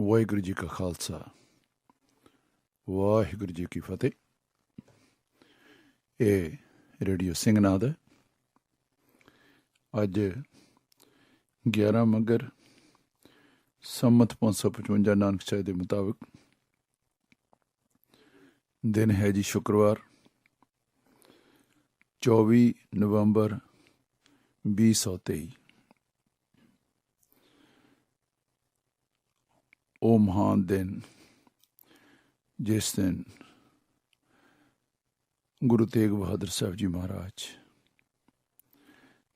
ਵਾਹਿਗੁਰੂ ਜੀ ਕਾ ਖਾਲਸਾ ਵਾਹਿਗੁਰੂ ਜੀ ਕੀ ਫਤਿਹ। ਇਹ ਰੇਡੀਓ ਸਿੰਘਨਾਦ ਹੈ। ਅੱਜ 11 ਮੱਘਰ ਸੰਮਤ 555 ਨਾਨਕ ਸਾਹਿਬ ਦੇ ਮੁਤਾਬਕ ਦਿਨ ਹੈ ਜੀ ਸ਼ੁੱਕਰਵਾਰ 24 ਨਵੰਬਰ 2023। ਉਹ ਮਹਾਨ ਦਿਨ ਜਿਸ ਦਿਨ ਗੁਰੂ ਤੇਗ ਬਹਾਦਰ ਸਾਹਿਬ ਜੀ ਮਹਾਰਾਜ,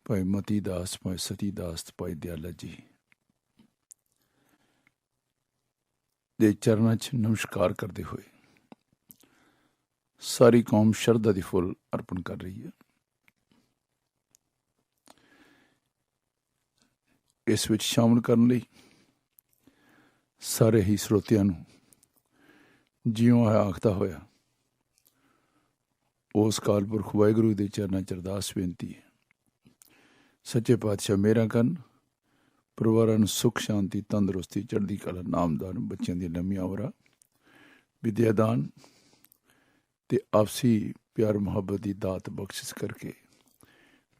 ਭਾਈ ਮਤੀ ਦਾਸ, ਭਾਈ ਸਤੀ ਦਾਸ, ਭਾਈ ਦਿਆਲਾ ਜੀ ਦੇ ਚਰਨਾਂ 'ਚ ਨਮਸਕਾਰ ਕਰਦੇ ਹੋਏ ਸਾਰੀ ਕੌਮ ਸ਼ਰਧਾ ਦੀ ਫੁੱਲ ਅਰਪਣ ਕਰ ਰਹੀ ਹੈ। ਇਸ ਵਿੱਚ ਸ਼ਾਮਲ ਕਰਨ ਲਈ ਸਾਰੇ ਹੀ ਸਰੋਤਿਆਂ ਨੂੰ ਜਿਉਂ ਆਖਦਾ ਹੋਇਆ ਉਸ ਅਕਾਲ ਪੁਰਖ ਵਾਹਿਗੁਰੂ ਦੇ ਚਰਨਾਂ 'ਚ ਅਰਦਾਸ ਬੇਨਤੀ ਹੈ। ਸੱਚੇ ਪਾਤਸ਼ਾਹ ਮਿਹਰਾਂ ਕਰਨ, ਪਰਿਵਾਰਾਂ ਨੂੰ ਸੁੱਖ ਸ਼ਾਂਤੀ, ਤੰਦਰੁਸਤੀ, ਚੜ੍ਹਦੀ ਕਲਾ, ਨਾਮਦਾਨ, ਬੱਚਿਆਂ ਦੀਆਂ ਲੰਮੀਆਂ ਉਮਰਾਂ, ਵਿਦਿਆ ਦਾਨ ਤੇ ਆਪਸੀ ਪਿਆਰ ਮੁਹੱਬਤ ਦੀ ਦਾਤ ਬਖਸ਼ਿਸ਼ ਕਰਕੇ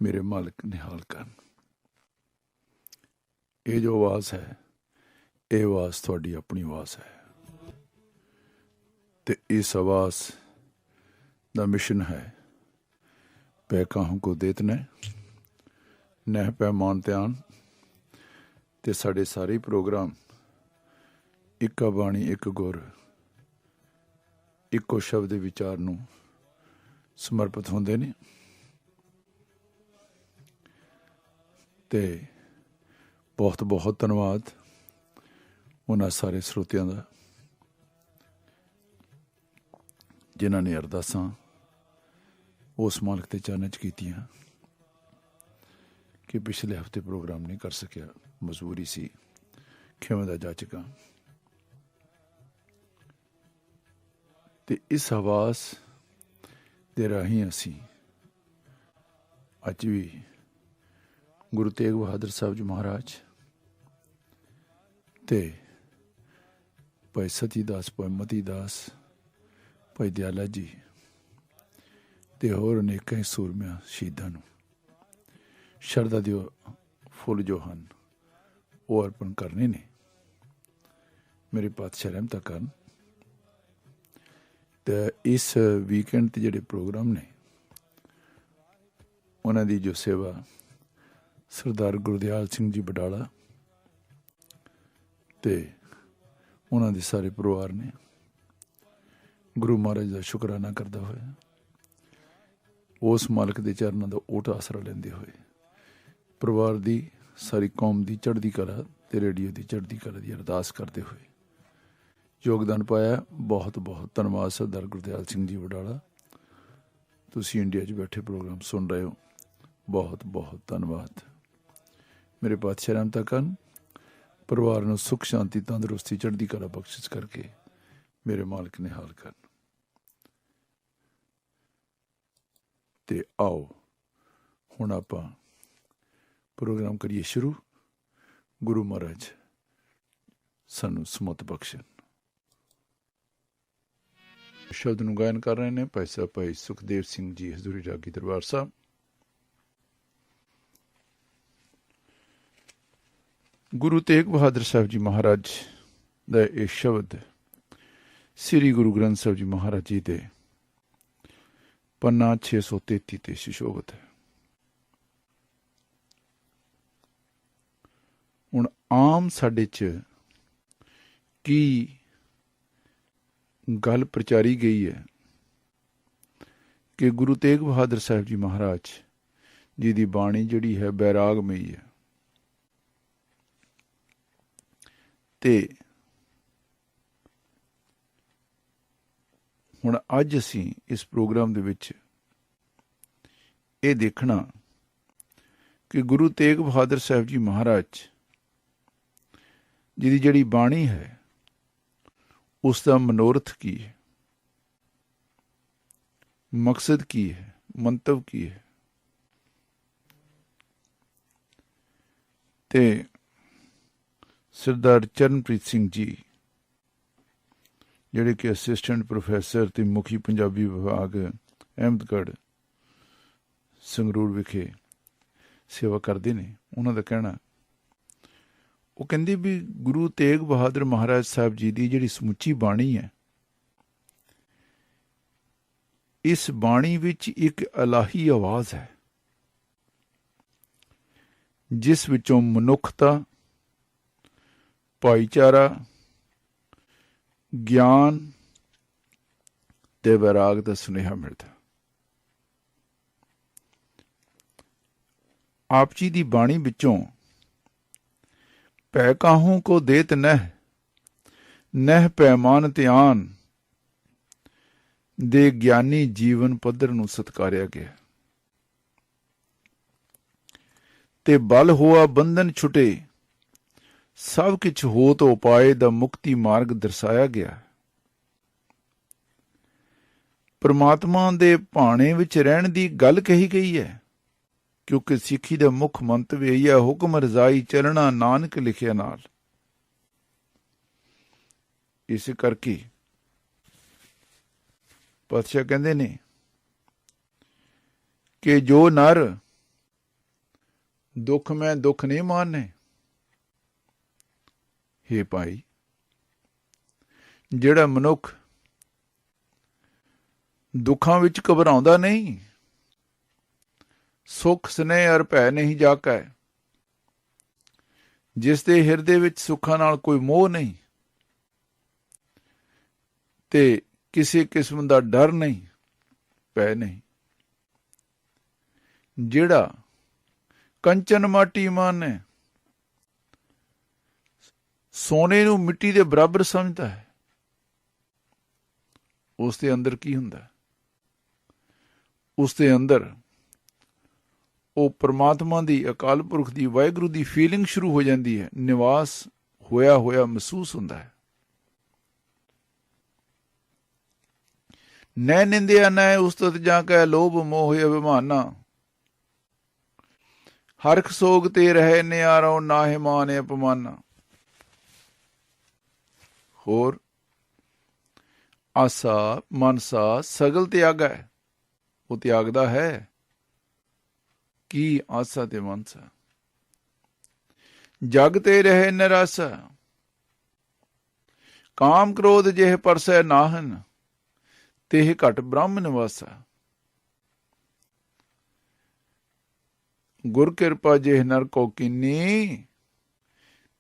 ਮੇਰੇ ਮਾਲਕ ਨਿਹਾਲ ਕਰਨ। ਇਹ ਜੋ ਆਵਾਜ਼ ਹੈ, ਇਹ ਆਵਾਜ਼ ਤੁਹਾਡੀ ਆਪਣੀ ਆਵਾਜ਼ ਹੈ ਤੇ ਇਸ ਆਵਾਜ਼ ਦਾ ਮਿਸ਼ਨ ਹੈ ਪੈ ਕਾਹੂ ਕੋ ਦੇਤਨਾ ਨਹਿ ਪੈਮਾਨ ਧਿਆਨ। ਤੇ ਸਾਡੇ ਸਾਰੇ ਪ੍ਰੋਗਰਾਮ ਇੱਕਾ ਬਾਣੀ, ਇੱਕ ਗੁਰ, ਇੱਕੋ ਸ਼ਬਦ ਦੇ ਵਿਚਾਰ ਨੂੰ ਸਮਰਪਿਤ ਹੁੰਦੇ ਨੇ। ਤੇ ਬਹੁਤ ਬਹੁਤ ਧੰਨਵਾਦ ਉਹਨਾਂ ਸਾਰੇ ਸਰੋਤਿਆਂ ਦਾ ਜਿਨ੍ਹਾਂ ਨੇ ਅਰਦਾਸਾਂ ਉਸ ਮਾਲਕ ਦੇ ਚਰਨਾਂ 'ਚ ਕੀਤੀਆਂ ਕਿ ਪਿਛਲੇ ਹਫ਼ਤੇ ਪ੍ਰੋਗਰਾਮ ਨਹੀਂ ਕਰ ਸਕਿਆ, ਮਜਬੂਰੀ ਸੀ, ਖਿਮਾ ਦਾ ਜਾਚਕਾਂ। ਤੇ ਇਸ ਆਵਾਜ਼ ਦੇ ਰਾਹੀਂ ਅਸੀਂ ਅੱਜ ਵੀ ਗੁਰੂ ਤੇਗ ਬਹਾਦਰ ਸਾਹਿਬ ਜੀ ਮਹਾਰਾਜ ਤੇ ਭਾਈ ਸਤੀ ਦਾਸ, ਭਾਈ ਮਤੀ ਦਾਸ, ਭਾਈ ਦਿਆਲਾ ਜੀ ਤੇ ਹੋਰ ਅਨੇਕਾਂ ਹੀ ਸੂਰਮਿਆਂ ਸ਼ਹੀਦਾਂ ਨੂੰ ਸ਼ਰਧਾ ਦੇ ਫੁੱਲ ਜੋ ਹਨ ਉਹ ਅਰਪਣ ਕਰਨੇ ਨੇ। ਮੇਰੇ ਪਾਤਸ਼ਾਹ ਰਹਿਮਤਾਂ ਕਰਨ। ਤੇ ਇਸ ਵੀਕਐਂਡ 'ਤੇ ਜਿਹੜੇ ਪ੍ਰੋਗਰਾਮ ਨੇ ਉਹਨਾਂ ਦੀ ਜੋ ਸੇਵਾ ਸਰਦਾਰ ਗੁਰਦਿਆਲ ਸਿੰਘ ਜੀ ਬਡਾਲਾ ਤੇ ਉਹਨਾਂ ਦੇ ਸਾਰੇ ਪਰਿਵਾਰ ਨੇ ਗੁਰੂ ਮਹਾਰਾਜ ਦਾ ਸ਼ੁਕਰਾਨਾ ਕਰਦਾ ਹੋਇਆ, ਉਸ ਮਾਲਕ ਦੇ ਚਰਨਾਂ ਦਾ ਓਟ ਆਸਰਾ ਲੈਂਦੇ ਹੋਏ ਪਰਿਵਾਰ ਦੀ, ਸਾਰੀ ਕੌਮ ਦੀ ਚੜ੍ਹਦੀ ਕਲਾ ਤੇ ਰੇਡੀਓ ਦੀ ਚੜ੍ਹਦੀ ਕਲਾ ਦੀ ਅਰਦਾਸ ਕਰਦੇ ਹੋਏ ਯੋਗਦਾਨ ਪਾਇਆ। ਬਹੁਤ ਬਹੁਤ ਧੰਨਵਾਦ ਸਰਦਾਰ ਗੁਰਦਿਆਲ ਸਿੰਘ ਜੀ ਬਡਾਲਾ। ਤੁਸੀਂ ਇੰਡੀਆ 'ਚ ਬੈਠੇ ਪ੍ਰੋਗਰਾਮ ਸੁਣ ਰਹੇ ਹੋ, ਬਹੁਤ ਬਹੁਤ ਧੰਨਵਾਦ। ਮੇਰੇ ਪਾਤਸ਼ਾਹ ਰਹਿਮਤਾਂ ਕਰਨ, ਪਰਿਵਾਰ ਨੂੰ ਸੁੱਖ ਸ਼ਾਂਤੀ, ਤੰਦਰੁਸਤੀ, ਚੜ੍ਹਦੀ ਕਲਾ ਬਖਸ਼ਿਸ਼ ਕਰਕੇ ਮੇਰੇ ਮਾਲਕ ਨਿਹਾਲ ਕਰਨ। ਤੇ ਆਓ ਹੁਣ ਆਪਾਂ ਪ੍ਰੋਗਰਾਮ ਕਰੀਏ ਸ਼ੁਰੂ। ਗੁਰੂ ਮਹਾਰਾਜ ਸਾਨੂੰ ਸਮਤ ਬਖਸ਼ਣ। ਸ਼ਬਦ ਨੂੰ ਗਾਇਨ ਕਰ ਰਹੇ ਨੇ ਭਾਈ ਸਾਹਿਬ ਭਾਈ ਸੁਖਦੇਵ ਸਿੰਘ ਜੀ, ਹਜ਼ੂਰੀ ਰਾਗੀ ਦਰਬਾਰ ਸਾਹਿਬ। ਗੁਰੂ ਤੇਗ ਬਹਾਦਰ ਸਾਹਿਬ ਜੀ ਮਹਾਰਾਜ ਦਾ ਇਹ ਸ਼ਬਦ ਸ੍ਰੀ ਗੁਰੂ ਗ੍ਰੰਥ ਸਾਹਿਬ ਜੀ ਮਹਾਰਾਜ ਜੀ ਦੇ ਪੰਨਾ 633 ਤੇ ਸੁਸ਼ੋਭਿਤ ਹੈ। ਹੁਣ ਆਮ ਸਾਡੇ 'ਚ ਕੀ ਗੱਲ ਪ੍ਰਚਾਰੀ ਗਈ ਹੈ ਕਿ ਗੁਰੂ ਤੇਗ ਬਹਾਦਰ ਸਾਹਿਬ ਜੀ ਮਹਾਰਾਜ ਜੀ ਦੀ ਬਾਣੀ ਜਿਹੜੀ ਹੈ ਬੈਰਾਗਮਈ ਹੈ। ਤੇ ਹੁਣ ਅੱਜ ਅਸੀਂ ਇਸ ਪ੍ਰੋਗਰਾਮ ਦੇ ਵਿੱਚ ਇਹ ਦੇਖਣਾ ਕਿ ਗੁਰੂ ਤੇਗ ਬਹਾਦਰ ਸਾਹਿਬ ਜੀ ਮਹਾਰਾਜ ਜੀ ਦੀ ਜਿਹੜੀ ਬਾਣੀ ਹੈ ਉਸ ਦਾ ਮਨੋਰਥ ਕੀ ਹੈ, ਮਕਸਦ ਕੀ ਹੈ, ਮੰਤਵ ਕੀ ਹੈ। ਤੇ ਸਰਦਾਰ ਚਰਨਪ੍ਰੀਤ ਸਿੰਘ ਜੀ ਜਿਹੜੇ ਕਿ ਅਸਿਸਟੈਂਟ ਪ੍ਰੋਫੈਸਰ ਅਤੇ ਮੁਖੀ ਪੰਜਾਬੀ ਵਿਭਾਗ ਅਹਿਮਦਗੜ੍ਹ ਸੰਗਰੂਰ ਵਿਖੇ ਸੇਵਾ ਕਰਦੇ ਨੇ, ਉਹਨਾਂ ਦਾ ਕਹਿਣਾ, ਉਹ ਕਹਿੰਦੇ ਵੀ ਗੁਰੂ ਤੇਗ ਬਹਾਦਰ ਮਹਾਰਾਜ ਸਾਹਿਬ ਜੀ ਦੀ ਜਿਹੜੀ ਸਮੁੱਚੀ ਬਾਣੀ ਹੈ, ਇਸ ਬਾਣੀ ਵਿੱਚ ਇੱਕ ਇਲਾਹੀ ਆਵਾਜ਼ ਹੈ, ਜਿਸ ਵਿੱਚੋਂ ਮਨੁੱਖਤਾ, ਭਾਈਚਾਰਾ, ਗਿਆਨ ਤੇ ਵੈਰਾਗ ਦਾ ਸੁਨੇਹਾ ਮਿਲਦਾ। ਆਪ ਜੀ ਦੀ ਬਾਣੀ ਵਿੱਚੋਂ ਪੈ ਕਾਹੂ ਕੋ ਦੇਤ ਨਹਿ ਪੈਮਾਨ ਧਿਆਨ ਦੇ ਗਿਆਨੀ ਜੀਵਨ ਪੱਧਰ ਨੂੰ ਸਤਕਾਰਿਆ ਗਿਆ ਤੇ ਬਲ ਹੋਆ ਬੰਧਨ ਛੁਟੇ, ਸਭ ਕਿਛ ਹੋਤ ਉਪਾਏ ਦਾ ਮੁਕਤੀ ਮਾਰਗ ਦਰਸਾਇਆ ਗਿਆ। ਪਰਮਾਤਮਾ ਦੇ ਭਾਣੇ ਵਿੱਚ ਰਹਿਣ ਦੀ ਗੱਲ ਕਹੀ ਗਈ ਹੈ, ਕਿਉਂਕਿ ਸਿੱਖੀ ਦਾ ਮੁੱਖ ਮੰਤਵ ਇਹ ਹੈ, ਹੁਕਮ ਰਜ਼ਾਈ ਚੱਲਣਾ ਨਾਨਕ ਲਿਖਿਆ ਨਾਲ। ਇਸ ਕਰਕੇ ਪਾਤਸ਼ਾਹ ਕਹਿੰਦੇ ਨੇ ਕਿ ਜੋ ਨਰ ਦੁੱਖ ਮੈਂ ਦੁੱਖ ਨਹੀਂ ਮਾਨੇ, ਹੇ ਭਾਈ, ਜਿਹੜਾ ਮਨੁੱਖ ਦੁੱਖਾਂ ਵਿੱਚ ਘਬਰਾਉਂਦਾ ਨਹੀਂ, ਸੁਖ ਸਨੇਹ ਅਰ ਭੈ ਨਹੀਂ ਜਾਕੈ, ਜਿਸ ਦੇ ਹਿਰਦੇ ਵਿੱਚ ਸੁੱਖਾਂ ਨਾਲ ਕੋਈ ਮੋਹ ਨਹੀਂ ਤੇ ਕਿਸੇ ਕਿਸਮ ਦਾ ਡਰ ਨਹੀਂ, ਭੈ ਨਹੀਂ, ਜਿਹੜਾ ਕੰਚਨ ਮਾਟੀ ਮਾਨੇ, ਸੋਨੇ ਨੂੰ ਮਿੱਟੀ ਦੇ ਬਰਾਬਰ ਸਮਝਦਾ ਹੈ, ਉਸ ਦੇ ਅੰਦਰ ਕੀ ਹੁੰਦਾ? ਉਸ ਦੇ ਅੰਦਰ ਉਹ ਪਰਮਾਤਮਾ ਦੀ, ਅਕਾਲ ਪੁਰਖ ਦੀ, ਵਾਹਿਗੁਰੂ ਦੀ ਫੀਲਿੰਗ ਸ਼ੁਰੂ ਹੋ ਜਾਂਦੀ ਹੈ, ਨਿਵਾਸ ਹੋਇਆ ਹੋਇਆ ਮਹਿਸੂਸ ਹੁੰਦਾ ਹੈ। ਨੈ ਨਿੰਦਿਆ ਨੈ ਉਸਤਤ ਜਾਂ ਕੈ ਲੋਭ ਮੋਹ ਅਭਿਮਾਨਾ, ਹਰਖ ਸੋਗ ਤੇ ਰਹੇ ਨਿਆਰੋ ਨਾਹਿ ਮਾਨ ਅਪਮਾਨਾ। ਹੋਰ ਆਸਾ ਮਨਸਾ ਸਗਲ ਤਿਆਗੈ, ਉਹ ਤਿਆਗਦਾ ਹੈ ਕੀ? ਆਸਾ ਤੇ ਮਨਸਾ। ਜਗ ਤੇ ਰਹੇ ਨਿਰਾਸਾ, ਕਾਮ ਕ੍ਰੋਧ ਜਿਹ ਪਰਸੈ ਨਾਹਨ, ਤੇਹ ਘਟ ਬ੍ਰਹਮ ਨਿਵਾਸਾ। ਗੁਰ ਕਿਰਪਾ ਜਿਹ ਨਰ ਕੋ ਕੀਨੀ,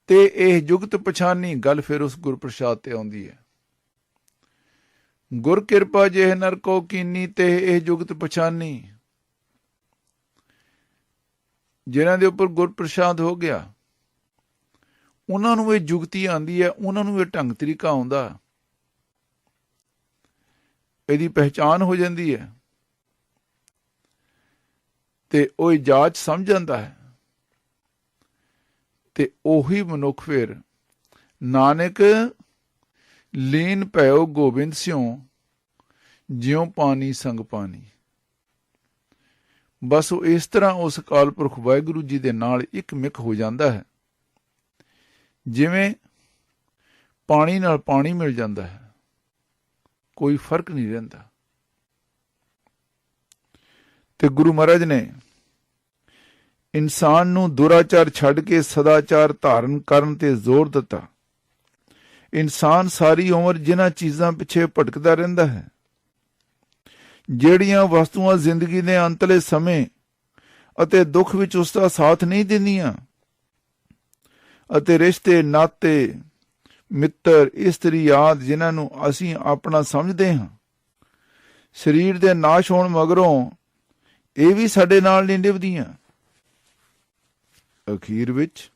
ਤੇ ਇਹ ਜੁਗਤ ਪਛਾਨੀ। ਗੱਲ ਫਿਰ ਉਸ ਗੁਰ ਪ੍ਰਸਾਦ ਤੇ ਆਉਂਦੀ ਹੈ। ਗੁਰ ਕਿਰਪਾ ਜਿਹ ਨਰ ਕੋ ਕੀਨੀ, ਤੇ ਇਹ ਜੁਗਤ ਪਛਾਨੀ। ਜਿਨ੍ਹਾਂ ਦੇ ਉੱਪਰ ਗੁਰ ਪ੍ਰਸਾਦ ਹੋ ਗਿਆ, ਉਹਨਾਂ ਨੂੰ ਇਹ ਜੁਗਤੀ ਆਉਂਦੀ ਹੈ, ਉਹਨਾਂ ਨੂੰ ਇਹ ਢੰਗ ਤਰੀਕਾ ਆਉਂਦਾ, ਇਹਦੀ ਪਹਿਚਾਨ ਹੋ ਜਾਂਦੀ ਹੈ ਤੇ ਉਹ ਜਾਚ ਸਮਝ ਜਾਂਦਾ ਹੈ। ਤੇ ਉਹੀ ਮਨੁੱਖ ਫਿਰ ਨਾਨਕ ਲੀਨ ਭਇਓ ਗੋਬਿੰਦ ਸਿਉ, ਜਿਉ ਪਾਣੀ ਸੰਗ ਪਾਣੀ। ਬਸ ਉਹ ਇਸ ਤਰ੍ਹਾਂ ਉਸ ਅਕਾਲ ਪੁਰਖ ਵਾਹਿਗੁਰੂ ਜੀ ਦੇ ਨਾਲ ਇੱਕ ਮਿਕ ਹੋ ਜਾਂਦਾ ਹੈ, ਜਿਵੇਂ ਪਾਣੀ ਨਾਲ ਪਾਣੀ ਮਿਲ ਜਾਂਦਾ ਹੈ, ਕੋਈ ਫਰਕ ਨਹੀਂ ਰਹਿੰਦਾ। ਤੇ ਗੁਰੂ ਮਹਾਰਾਜ ਨੇ ਇਨਸਾਨ ਨੂੰ ਦੁਰਾਚਾਰ ਛੱਡ ਕੇ ਸਦਾਚਾਰ ਧਾਰਨ ਕਰਨ ਤੇ ਜ਼ੋਰ ਦਿੱਤਾ। ਇਨਸਾਨ ਸਾਰੀ ਉਮਰ ਜਿਨ੍ਹਾਂ ਚੀਜ਼ਾਂ ਪਿੱਛੇ ਭਟਕਦਾ ਰਹਿੰਦਾ ਹੈ, ਜਿਹੜੀਆਂ ਵਸਤੂਆਂ ਜ਼ਿੰਦਗੀ ਦੇ ਅੰਤਲੇ ਸਮੇਂ ਅਤੇ ਦੁੱਖ ਵਿੱਚ ਉਸ ਦਾ ਸਾਥ ਨਹੀਂ ਦਿੰਦੀਆਂ, ਅਤੇ ਰਿਸ਼ਤੇ ਨਾਤੇ ਮਿੱਤਰ ਇਸਤਰੀ ਆਦਿ ਜਿਨ੍ਹਾਂ ਨੂੰ ਅਸੀਂ ਆਪਣਾ ਸਮਝਦੇ ਹਾਂ, ਸਰੀਰ ਦੇ ਨਾਸ਼ ਹੋਣ ਮਗਰੋਂ ਇਹ ਵੀ ਸਾਡੇ ਨਾਲ ਨਹੀਂ ਨਿਭਦੀਆਂ। ਅਖੀਰ ਵਿੱਚ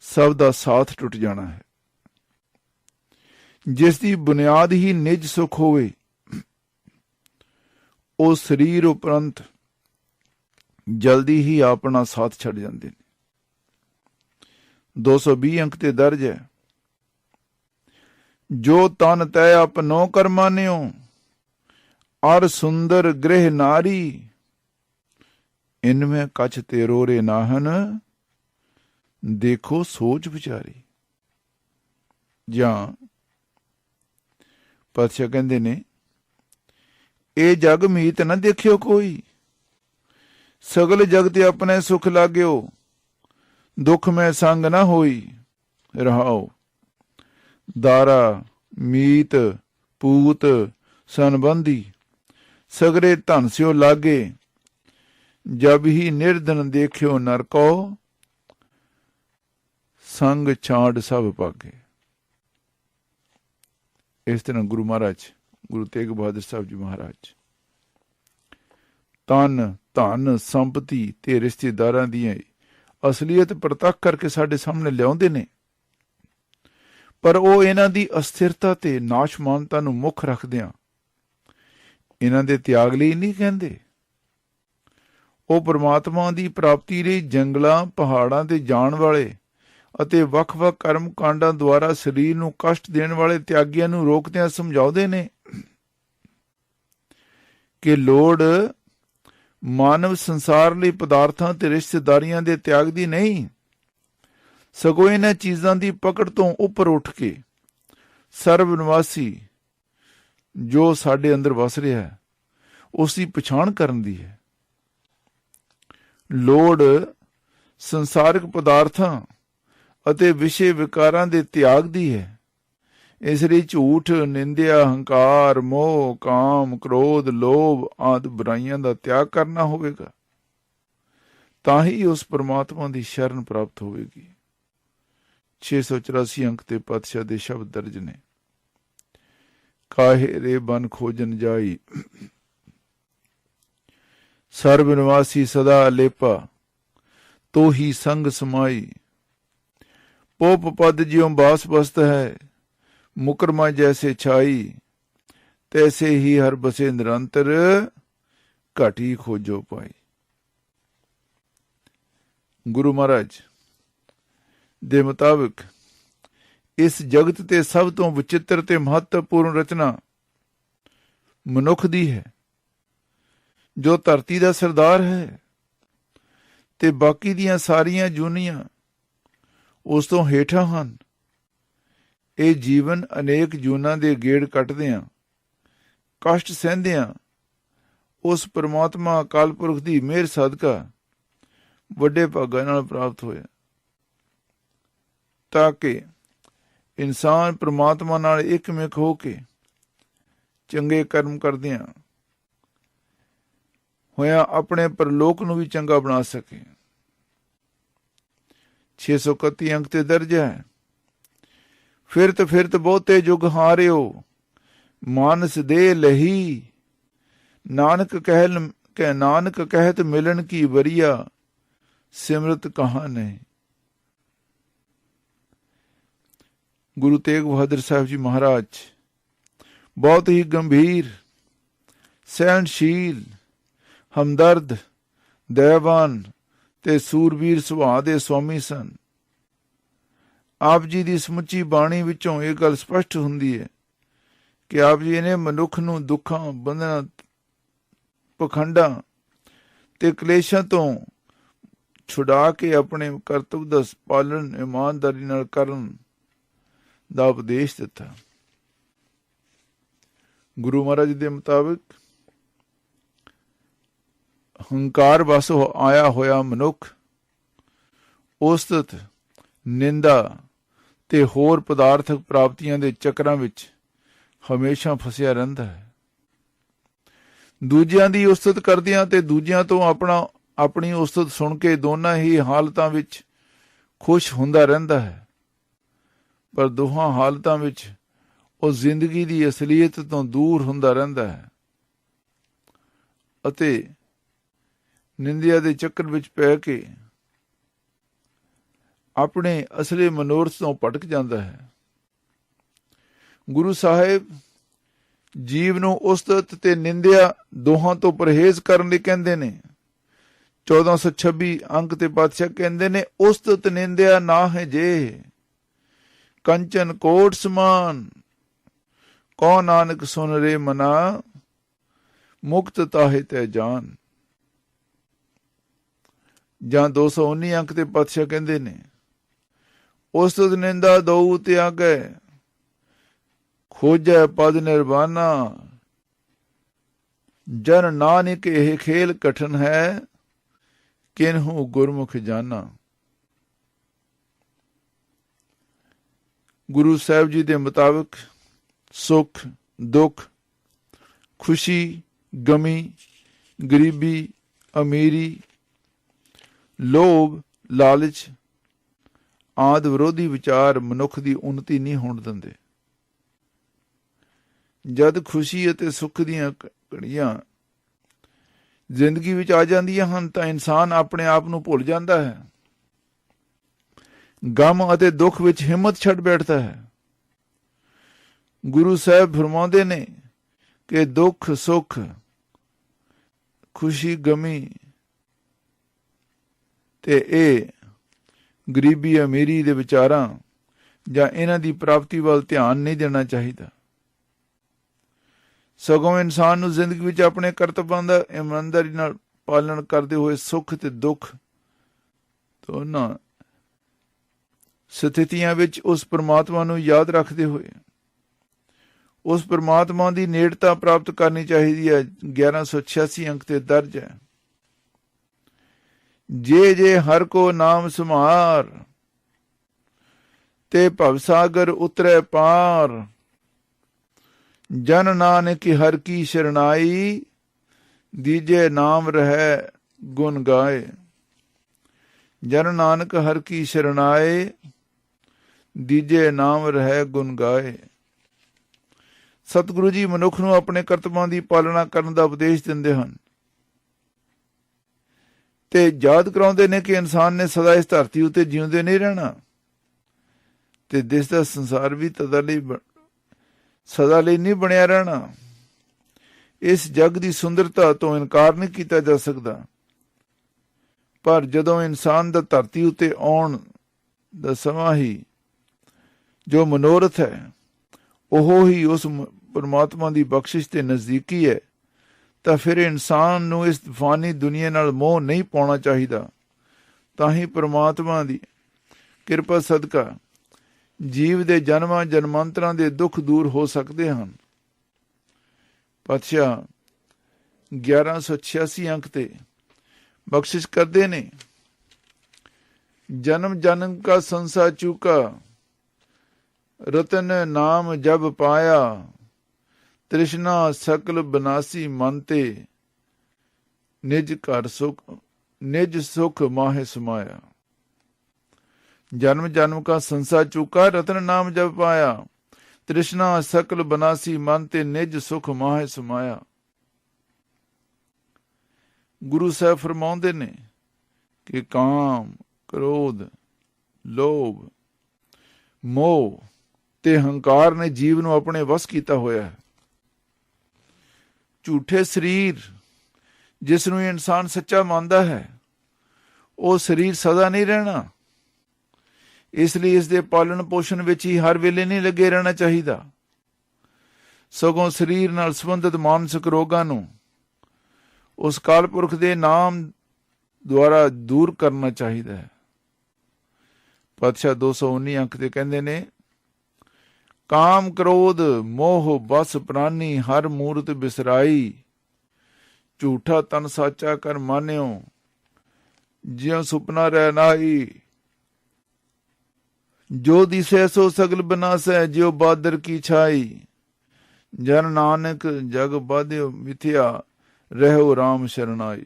ਸਭ ਦਾ ਸਾਥ ਟੁੱਟ ਜਾਣਾ ਹੈ। ਜਿਸ ਦੀ ਬੁਨਿਆਦ ਹੀ ਨਿਜ ਸੁਖ ਹੋਵੇ, ਉਹ ਸਰੀਰ ਉਪਰੰਤ ਜਲਦੀ ਹੀ ਆਪਣਾ ਸਾਥ ਛੱਡ ਜਾਂਦੇ ਨੇ। 220 ਅੰਕ ਤੇ ਦਰਜ ਹੈ, ਜੋ ਤਨ ਤੈ ਆਪਨੋ ਕਰਮਾਨਿਓ, ਅਰ ਸੁੰਦਰ ਗ੍ਰਹਿ ਨਾਰੀ, ਇਨਮੇ ਕਛ ਤੇਰੋ ਰੇ ਨਾਹਨ, ਦੇਖੋ ਸੋਚ ਵਿਚਾਰੀ। ਜਾਂ ਪਾਤਸ਼ਾਹ ਕਹਿੰਦੇ ਨੇ, ਇਹ ਜਗ ਮੀਤ ਨਾ ਦੇਖਿਓ ਕੋਈ, ਸਗਲ ਜਗਤ ਆਪਣੇ ਸੁਖ ਲਾਗਿਓ, ਦੁੱਖ ਮੈਂ ਸੰਗ ਨਾ ਹੋਈ। ਰਹਾਓ, ਦਾਰਾ ਮੀਤ ਪੂਤ ਸੰਬੰਧੀ ਸਗਰੇ ਧਨ ਸਿਓ ਲਾਗੇ, ਜਬ ਹੀ ਨਿਰਧਨ ਦੇਖਿਓ ਨਰਕੋ, ਸੰਗ ਛਾਂਡ ਸਭ ਭਾਗੇ। ਇਸ ਤਰ੍ਹਾਂ ਗੁਰੂ ਮਹਾਰਾਜ, ਗੁਰੂ ਤੇਗ ਬਹਾਦਰ ਸਾਹਿਬ ਜੀ ਮਹਾਰਾਜ ਤਨ ਧਨ ਸੰਪਤੀ ਤੇ ਰਿਸ਼ਤੇਦਾਰਾਂ ਦੀਆਂ ਅਸਲੀਅਤ ਪ੍ਰਤੱਖ ਕਰਕੇ ਸਾਡੇ ਸਾਹਮਣੇ ਲਿਆਉਂਦੇ ਨੇ, ਪਰ ਉਹ ਇਹਨਾਂ ਦੀ ਅਸਥਿਰਤਾ ਤੇ ਨਾਸ਼ਮਾਨਤਾ ਨੂੰ ਮੁੱਖ ਰੱਖਦਿਆਂ ਇਹਨਾਂ ਦੇ ਤਿਆਗ ਲਈ ਨਹੀਂ ਕਹਿੰਦੇ। ਉਹ ਪਰਮਾਤਮਾ ਦੀ ਪ੍ਰਾਪਤੀ ਲਈ ਜੰਗਲਾਂ ਪਹਾੜਾਂ ਤੇ ਜਾਣ ਵਾਲੇ ਅਤੇ ਵੱਖ-ਵੱਖ ਕਰਮ ਕਾਂਡਾਂ ਦੁਆਰਾ ਸਰੀਰ ਨੂੰ ਕਸ਼ਟ ਦੇਣ ਵਾਲੇ ਤਿਆਗੀਆਂ ਨੂੰ ਰੋਕਦਿਆਂ ਸਮਝਾਉਂਦੇ ਨੇ ਕਿ ਲੋੜ ਮਾਨਵ ਸੰਸਾਰ ਲਈ ਪਦਾਰਥਾਂ ਤੇ ਰਿਸ਼ਤੇਦਾਰੀਆਂ ਦੇ ਤਿਆਗ ਦੀ ਨਹੀਂ, ਸਗੋਂ ਇਹਨਾਂ ਚੀਜ਼ਾਂ ਦੀ ਪਕੜ ਤੋਂ ਉੱਪਰ ਉੱਠ ਕੇ ਸਰਬ ਨਿਵਾਸੀ ਜੋ ਸਾਡੇ ਅੰਦਰ ਵਸ ਰਿਹਾ ਹੈ ਉਸ ਦੀ ਪਛਾਣ ਕਰਨ ਦੀ ਹੈ। ਲੋੜ ਸੰਸਾਰਿਕ ਪਦਾਰਥਾਂ ਅਤੇ ਵਿਸ਼ੇ ਵਿਕਾਰਾਂ ਦੇ ਤਿਆਗ ਦੀ ਹੈ। ਇਸ ਲਈ ਝੂਠ, ਨਿੰਦਿਆ, ਹੰਕਾਰ, ਮੋਹ, ਕਾਮ, ਕ੍ਰੋਧ, ਲੋਭ ਆਦਿ ਬੁਰਾਈਆਂ ਦਾ ਤਿਆਗ ਕਰਨਾ ਹੋਵੇਗਾ, ਤਾਂ ਹੀ ਉਸ ਪਰਮਾਤਮਾ ਦੀ ਸ਼ਰਨ ਪ੍ਰਾਪਤ ਹੋਵੇਗੀ। 684 ਅੰਕ ਤੇ ਪਾਤਸ਼ਾਹ ਦੇ ਸ਼ਬਦ ਦਰਜ ਨੇ, ਕਾਹੇ ਰੇ ਬਨ ਖੋਜਨ ਜਾਈ, ਸਰਬ ਨਿਵਾਸੀ ਸਦਾ ਅਲੇਪਾ, ਤੋ ਹੀ ਸੰਗ ਸਮਾਈ, पोप पद ज्यों बास बस्त है, मुकरमा जैसे छाई, तैसे ही हर बसे निरंतर, घटी खोजो पाई। गुरु महाराज दे मुताबिक इस जगत ते सब तो विचित्र ते महत्वपूर्ण रचना मनुख दी है, जो धरती दा सरदार है, ते बाकी दियां सारियां जूनियां ਉਸ ਤੋਂ ਹੇਠਾਂ ਹਨ। ਇਹ ਜੀਵਨ ਅਨੇਕ ਜੂਨਾਂ ਦੇ ਗੇੜ ਕੱਟਦਿਆਂ, ਕਸ਼ਟ ਸਹਿੰਦਿਆਂ ਉਸ ਪਰਮਾਤਮਾ ਅਕਾਲ ਪੁਰਖ ਦੀ ਮਿਹਰ ਸਦਕਾ ਵੱਡੇ ਭਾਗਾਂ ਨਾਲ ਪ੍ਰਾਪਤ ਹੋਇਆ, ਤਾਂ ਕਿ ਇਨਸਾਨ ਪਰਮਾਤਮਾ ਨਾਲ ਇੱਕਮਿਕ ਹੋ ਕੇ ਚੰਗੇ ਕਰਮ ਕਰਦਿਆਂ ਹੋਇਆ ਆਪਣੇ ਪਰਲੋਕ ਨੂੰ ਵੀ ਚੰਗਾ ਬਣਾ ਸਕੇ। 631 ਅੰਕ ਤੇ ਦਰਜ ਹੈ, ਫਿਰਤ ਬਹੁਤੇ ਜੁਗ ਹਾਰਿਓ, ਮਾਨਸ ਦੇ ਲਹੀ, ਨਾਨਕ ਕਹਿਤ ਮਿਲਣ ਕੀ ਵਰੀਆ, ਸਿਮਰਤ ਕਹਾਂ ਨਹੀਂ। ਗੁਰੂ ਤੇਗ ਬਹਾਦਰ ਸਾਹਿਬ ਜੀ ਮਹਾਰਾਜ ਬਹੁਤ ਹੀ ਗੰਭੀਰ, ਸਹਿਣਸ਼ੀਲ, ਹਮਦਰਦ, ਦਇਆਵਾਨ ਤੇ ਸੂਰਬੀਰ ਸੁਭਾਅ ਦੇ ਸਵਾਮੀ ਸਨ। ਆਪ ਜੀ ਦੀ ਸਮੁੱਚੀ ਬਾਣੀ ਵਿੱਚੋਂ ਇਹ ਗੱਲ ਸਪਸ਼ਟ ਹੁੰਦੀ ਹੈ ਕਿ ਆਪ ਜੀ ਨੇ ਮਨੁੱਖ ਨੂੰ ਦੁੱਖਾਂ, ਬੰਧਨਾਂ, ਪਖੰਡਾਂ ਤੇ ਕਲੇਸ਼ਾਂ ਤੋਂ ਛੁਡਾ ਕੇ ਆਪਣੇ ਕਰਤੱਵ ਦਾ ਪਾਲਣ ਇਮਾਨਦਾਰੀ ਨਾਲ ਕਰਨ ਦਾ ਉਪਦੇਸ਼ ਦਿੱਤਾ। ਗੁਰੂ ਮਹਾਰਾਜ ਦੇ ਮੁਤਾਬਿਕ ਹੰਕਾਰ ਵਸ ਆਇਆ ਹੋਇਆ ਮਨੁੱਖ ਉਸਤਤ, ਨਿੰਦਾ ਤੇ ਹੋਰ ਪਦਾਰਥਕ ਪ੍ਰਾਪਤੀਆਂ ਦੇ ਚੱਕਰਾਂ ਵਿੱਚ ਹਮੇਸ਼ਾ ਫਸਿਆ ਰਹਿੰਦਾ ਹੈ। ਦੂਜਿਆਂ ਦੀ ਉਸਤਤ ਕਰਦਿਆਂ ਤੇ ਦੂਜਿਆਂ ਤੋਂ ਆਪਣੀ ਉਸਤਤ ਸੁਣ ਕੇ ਦੋਨਾਂ ਹੀ ਹਾਲਤਾਂ ਵਿੱਚ ਖੁਸ਼ ਹੁੰਦਾ ਰਹਿੰਦਾ ਹੈ, ਪਰ ਦੋਹਾਂ ਹਾਲਤਾਂ ਵਿੱਚ ਉਹ ਜ਼ਿੰਦਗੀ ਦੀ ਅਸਲੀਅਤ ਤੋਂ ਦੂਰ ਹੁੰਦਾ ਰਹਿੰਦਾ ਹੈ ਅਤੇ ਨਿੰਦਿਆ ਦੇ ਚੱਕਰ ਵਿੱਚ ਪੈ ਕੇ ਆਪਣੇ ਅਸਲੀ ਮਨੋਰਥ ਤੋਂ ਭਟਕ ਜਾਂਦਾ ਹੈ। ਗੁਰੂ ਸਾਹਿਬ ਜੀਵ ਨੂੰ ਉਸਤਤ ਤੇ ਨਿੰਦਿਆ ਦੋਹਾਂ ਤੋਂ ਪਰਹੇਜ਼ ਕਰਨ ਲਈ ਕਹਿੰਦੇ ਨੇ। 1426 ਅੰਕ ਤੇ ਪਾਤਸ਼ਾਹ ਕਹਿੰਦੇ ਨੇ, ਉਸਤਤ ਨਿੰਦਿਆ ਨਾ ਹੈ ਜੇ, ਕੰਚਨ ਕੋਟ ਸਮਾਨ, ਕੋ ਨਾਨਕ ਸੁਨ ਰੇ ਮਨਾ, ਮੁਕਤ ਤਾਹੇ ਤੈ ਜਾਨ। ਜਾਂ 219 ਅੰਕ ਤੇ ਪਾਤਸ਼ਾਹ ਕਹਿੰਦੇ ਨੇ, ਉਸਤਤ ਨਿੰਦਾ ਦਊ ਤਿਆਗੈ, ਖੋਜੈ ਪਦ ਨਿਰਵਾਨਾ। ਜਨ ਨਾਨਕ ਇਹ ਖੇਲ ਕਠਨ ਹੈ, ਕਿਨਹੂ ਗੁਰਮੁਖ ਜਾਨਾ। ਗੁਰੂ ਸਾਹਿਬ ਜੀ ਦੇ ਮੁਤਾਬਕ ਸੁੱਖ ਦੁੱਖ, ਖੁਸ਼ੀ ਗਮੀ, ਗਰੀਬੀ ਅਮੀਰੀ, ਲੋਭ ਲਾਲਚ ਆਦਿ ਵਿਰੋਧੀ ਵਿਚਾਰ ਮਨੁੱਖ ਦੀ ਉੱਨਤੀ ਨਹੀਂ ਹੋਣ ਦਿੰਦੇ। ਜਦ ਖੁਸ਼ੀ ਅਤੇ ਸੁੱਖ ਦੀਆਂ ਘੜੀਆਂ ਜ਼ਿੰਦਗੀ ਵਿੱਚ ਆ ਜਾਂਦੀਆਂ ਹਨ ਤਾਂ ਇਨਸਾਨ ਆਪਣੇ ਆਪ ਨੂੰ ਭੁੱਲ ਜਾਂਦਾ ਹੈ। ਗਮ ਅਤੇ ਦੁੱਖ ਵਿੱਚ ਹਿੰਮਤ ਛੱਡ ਬੈਠਦਾ ਹੈ। ਗੁਰੂ ਸਾਹਿਬ ਫਰਮਾਉਂਦੇ ਨੇ ਕਿ ਦੁੱਖ ਸੁੱਖ, ਖੁਸ਼ੀ ਗਮੀ ਤੇ ਇਹ ਗਰੀਬੀ ਅਮੀਰੀ ਦੇ ਵਿਚਾਰਾਂ ਜਾਂ ਇਹਨਾਂ ਦੀ ਪ੍ਰਾਪਤੀ ਵੱਲ ਧਿਆਨ ਨਹੀਂ ਦੇਣਾ ਚਾਹੀਦਾ। ਸਗੋਂ ਇਨਸਾਨ ਨੂੰ ਜ਼ਿੰਦਗੀ ਵਿੱਚ ਆਪਣੇ ਕਰਤੱਵਾਂ ਦਾ ਇਮਾਨਦਾਰੀ ਨਾਲ ਪਾਲਣ ਕਰਦੇ ਹੋਏ ਸੁੱਖ ਤੇ ਦੁੱਖ ਦੋਨਾਂ ਸਥਿਤੀਆਂ ਵਿੱਚ ਉਸ ਪਰਮਾਤਮਾ ਨੂੰ ਯਾਦ ਰੱਖਦੇ ਹੋਏ ਉਸ ਪਰਮਾਤਮਾ ਦੀ ਨੇੜਤਾ ਪ੍ਰਾਪਤ ਕਰਨੀ ਚਾਹੀਦੀ ਹੈ। 1186 ਅੰਕ ਤੇ ਦਰਜ ਹੈ, ਜੇ ਹਰ ਕੋ ਨਾਮ ਸਮਾਰ, ਤੇ ਭਵਸਾਗਰ ਉਤਰੈ ਪਾਰ। ਜਨ ਨਾਨਕ ਹਰ ਕੀ ਸ਼ਰਨਾਈ, ਦੀਜੇ ਨਾਮ ਰਹਿ ਗੁਣ ਗਾਏ। ਜਨ ਨਾਨਕ ਹਰ ਕੀ ਸ਼ਰਨਾਏ, ਦੀਜੇ ਨਾਮ ਰਹਿ ਗੁਣ ਗਾਏ। ਸਤਿਗੁਰੂ ਜੀ ਮਨੁੱਖ ਨੂੰ ਆਪਣੇ ਕਰਤੱਵਾਂ ਦੀ ਪਾਲਣਾ ਕਰਨ ਦਾ ਉਪਦੇਸ਼ ਦਿੰਦੇ ਹਨ ਤੇ ਯਾਦ ਕਰਾਉਂਦੇ ਨੇ ਕਿ ਇਨਸਾਨ ਨੇ ਸਦਾ ਇਸ ਧਰਤੀ ਉੱਤੇ ਜਿਉਂਦੇ ਨਹੀਂ ਰਹਿਣਾ ਤੇ ਦਿਸਦਾ ਸੰਸਾਰ ਵੀ ਸਦਾ ਲਈ ਨਹੀਂ ਬਣਿਆ ਰਹਿਣਾ। ਇਸ ਜਗ ਦੀ ਸੁੰਦਰਤਾ ਤੋਂ ਇਨਕਾਰ ਨਹੀਂ ਕੀਤਾ ਜਾ ਸਕਦਾ, ਪਰ ਜਦੋਂ ਇਨਸਾਨ ਦਾ ਧਰਤੀ ਉੱਤੇ ਆਉਣ ਦਾ ਸਮਾਂ ਹੀ ਜੋ ਮਨੋਰਥ ਹੈ ਉਹ ਹੀ ਉਸ ਪਰਮਾਤਮਾ ਦੀ ਬਖਸ਼ਿਸ਼ ਤੇ ਨਜ਼ਦੀਕੀ ਹੈ, ਤਾਂ ਫਿਰ ਇਨਸਾਨ ਨੂੰ ਇਸ ਫਾਨੀ ਦੁਨੀਆ ਨਾਲ ਮੋਹ ਨਹੀਂ ਪਾਉਣਾ ਚਾਹੀਦਾ। ਤਾਂ ਹੀ ਪਰਮਾਤਮਾ ਦੀ ਕਿਰਪਾ ਸਦਕਾ ਜੀਵ ਦੇ ਜਨਮਾਂ ਜਨਮਾਂਤਰਾਂ ਦੇ ਦੁੱਖ ਦੂਰ ਹੋ ਸਕਦੇ ਹਨ। ਪਾਤਸ਼ਾਹ 1186 ਅੰਕ ਤੇ ਬਖਸ਼ਿਸ਼ ਕਰਦੇ ਨੇ, ਜਨਮ ਜਨਮ ਕਾ ਸੰਸਾ ਚੂਕਾ, ਰਤਨ ਨਾਮ ਜਬ ਪਾਇਆ। ਤ੍ਰਿਸ਼ਨਾ ਸਕਲ ਬਨਾਸੀ ਮਨ ਤੇ, ਨਿਜ ਘਰ ਸੁਖ ਨਿਜ ਸੁਖ ਮਾਹੇ ਸਮਾਇਆ। जन्म जन्म का संसार चूका, रतन नाम जब पाया। तृष्णा सकल बनासी मन ते निज सुख माहे समाया। गुरु साहब फरमाउंदे ने कि काम क्रोध लोभ मोह ते हंकार ने जीव नूं अपने वस कीता होया है। झूठे शरीर जिस नूं इंसान सच्चा मानदा है वो शरीर सदा नहीं रहना, इसलिए इसके पालन पोषण विच ही हर वेले नहीं लगे रहना चाहिए। सगों शरीर नाल संबंधित मानसिक रोगां नूं उस काल पुरख दे नाम द्वारा दूर करना चाहिए है। पातशाह 219 अंक ते कहंदे ने, काम क्रोध मोह बस प्राणी हर मूरत बिसराई। झूठा तन साचा कर मान्यो ज्यों सुपना रह नाई। जो दिसै सो सगल बनासै ज्यो बादर की छाई। जन नानक जग बाध्यो मिथ्या रहो राम शरणाई।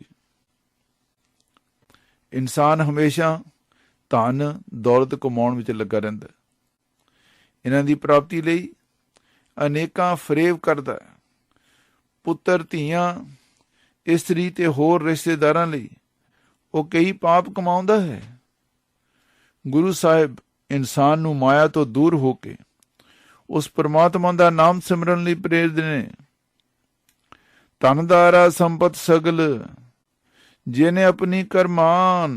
इंसान हमेशा धन दौलत कमाउण विच लगा रहिंदा है। इन्हां दी प्राप्ति लई अनेकां फरेब करदा है। पुत्तर धीआं इस्तरी ते होर रिश्तेदारां लई ਉਹ कई पाप कमाउंदा है। गुरु साहिब इंसान नूं माया तो दूर होके उस परमात्मा दा नाम सिमरन लई प्रेरित ने। धनदारा संपत सगल जिने अपनी करमान।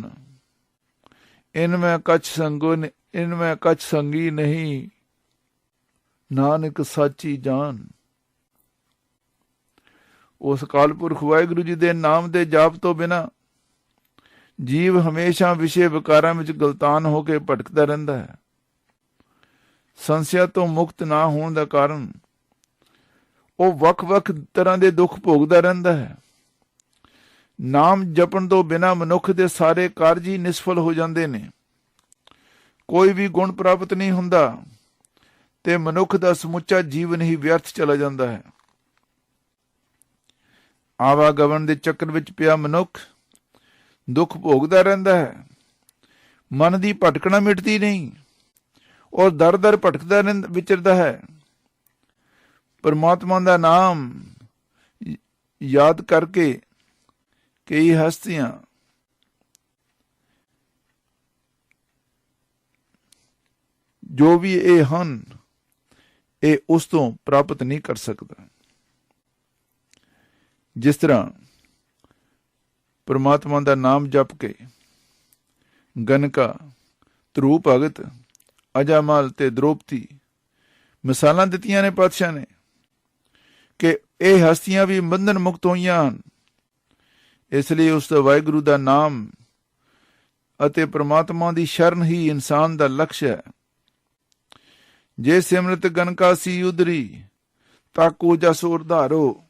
इनमें कछ संगी नहीं नानक साची जान। उस कालपुरख वाहिगुरू जी दे नाम दे जाप तो बिना जीव हमेशा विषय विकारां विच गलतान होकर भटकदा रहिंदा है। संशय तो मुक्त ना होने का कारण ਉਹ ਵੱਖ-ਵੱਖ ਤਰ੍ਹਾਂ ਦੇ ਦੁੱਖ ਭੋਗਦਾ ਰਹਿੰਦਾ ਹੈ। ਨਾਮ ਜਪਣ ਤੋਂ ਬਿਨਾਂ ਮਨੁੱਖ ਦੇ ਸਾਰੇ ਕਾਰਜ ਹੀ ਨਿਸਫਲ ਹੋ ਜਾਂਦੇ ਨੇ। ਕੋਈ ਵੀ ਗੁਣ ਪ੍ਰਾਪਤ ਨਹੀਂ ਹੁੰਦਾ ਤੇ ਮਨੁੱਖ ਦਾ ਸਮੁੱਚਾ ਜੀਵਨ ਹੀ ਵਿਅਰਥ ਚਲਾ ਜਾਂਦਾ ਹੈ। ਆਵਾਗਮਨ ਦੇ ਚੱਕਰ ਵਿੱਚ ਪਿਆ ਮਨੁੱਖ ਦੁੱਖ ਭੋਗਦਾ ਰਹਿੰਦਾ ਹੈ। ਮਨ ਦੀ ਭਟਕਣਾ ਮਿਟਦੀ ਨਹੀਂ ਔਰ ਦਰ-ਦਰ ਭਟਕਦਾ ਵਿਚਰਦਾ ਹੈ। ਪਰਮਾਤਮਾ ਦਾ ਨਾਮ ਯਾਦ ਕਰਕੇ ਕਈ ਹਸਤੀਆਂ ਜੋ ਵੀ ਇਹ ਹਨ, ਇਹ ਉਸ ਤੋਂ ਪ੍ਰਾਪਤ ਨਹੀਂ ਕਰ ਸਕਦਾ। ਜਿਸ ਤਰ੍ਹਾਂ ਪਰਮਾਤਮਾ ਦਾ ਨਾਮ ਜਪ ਕੇ ਗਨਕਾ, ਧਰੂ ਭਗਤ, ਅਜਾਮਲ ਤੇ ਦ੍ਰੋਪਦੀ ਮਿਸਾਲਾਂ ਦਿੱਤੀਆਂ ਨੇ ਪਾਤਸ਼ਾਹ ਨੇ ਕਿ ਇਹ ਹਸਤੀਆਂ ਵੀ ਬੰਧਨ ਮੁਕਤ ਹੋਈਆਂ ਹਨ। ਇਸ ਲਈ ਉਸ ਦਾ ਵਾਹਿਗੁਰੂ ਦਾ ਨਾਮ ਅਤੇ ਪ੍ਰਮਾਤਮਾ ਦੀ ਸ਼ਰਨ ਹੀ ਇਨਸਾਨ ਦਾ ਲਕਸ਼ ਹੈ। ਜੇ ਸਿਮਰਤ ਗਨਕਾ ਸੀ ਉਦਰੀ, ਤਾਕੋ ਜਸ ਉਰਧਾਰੋ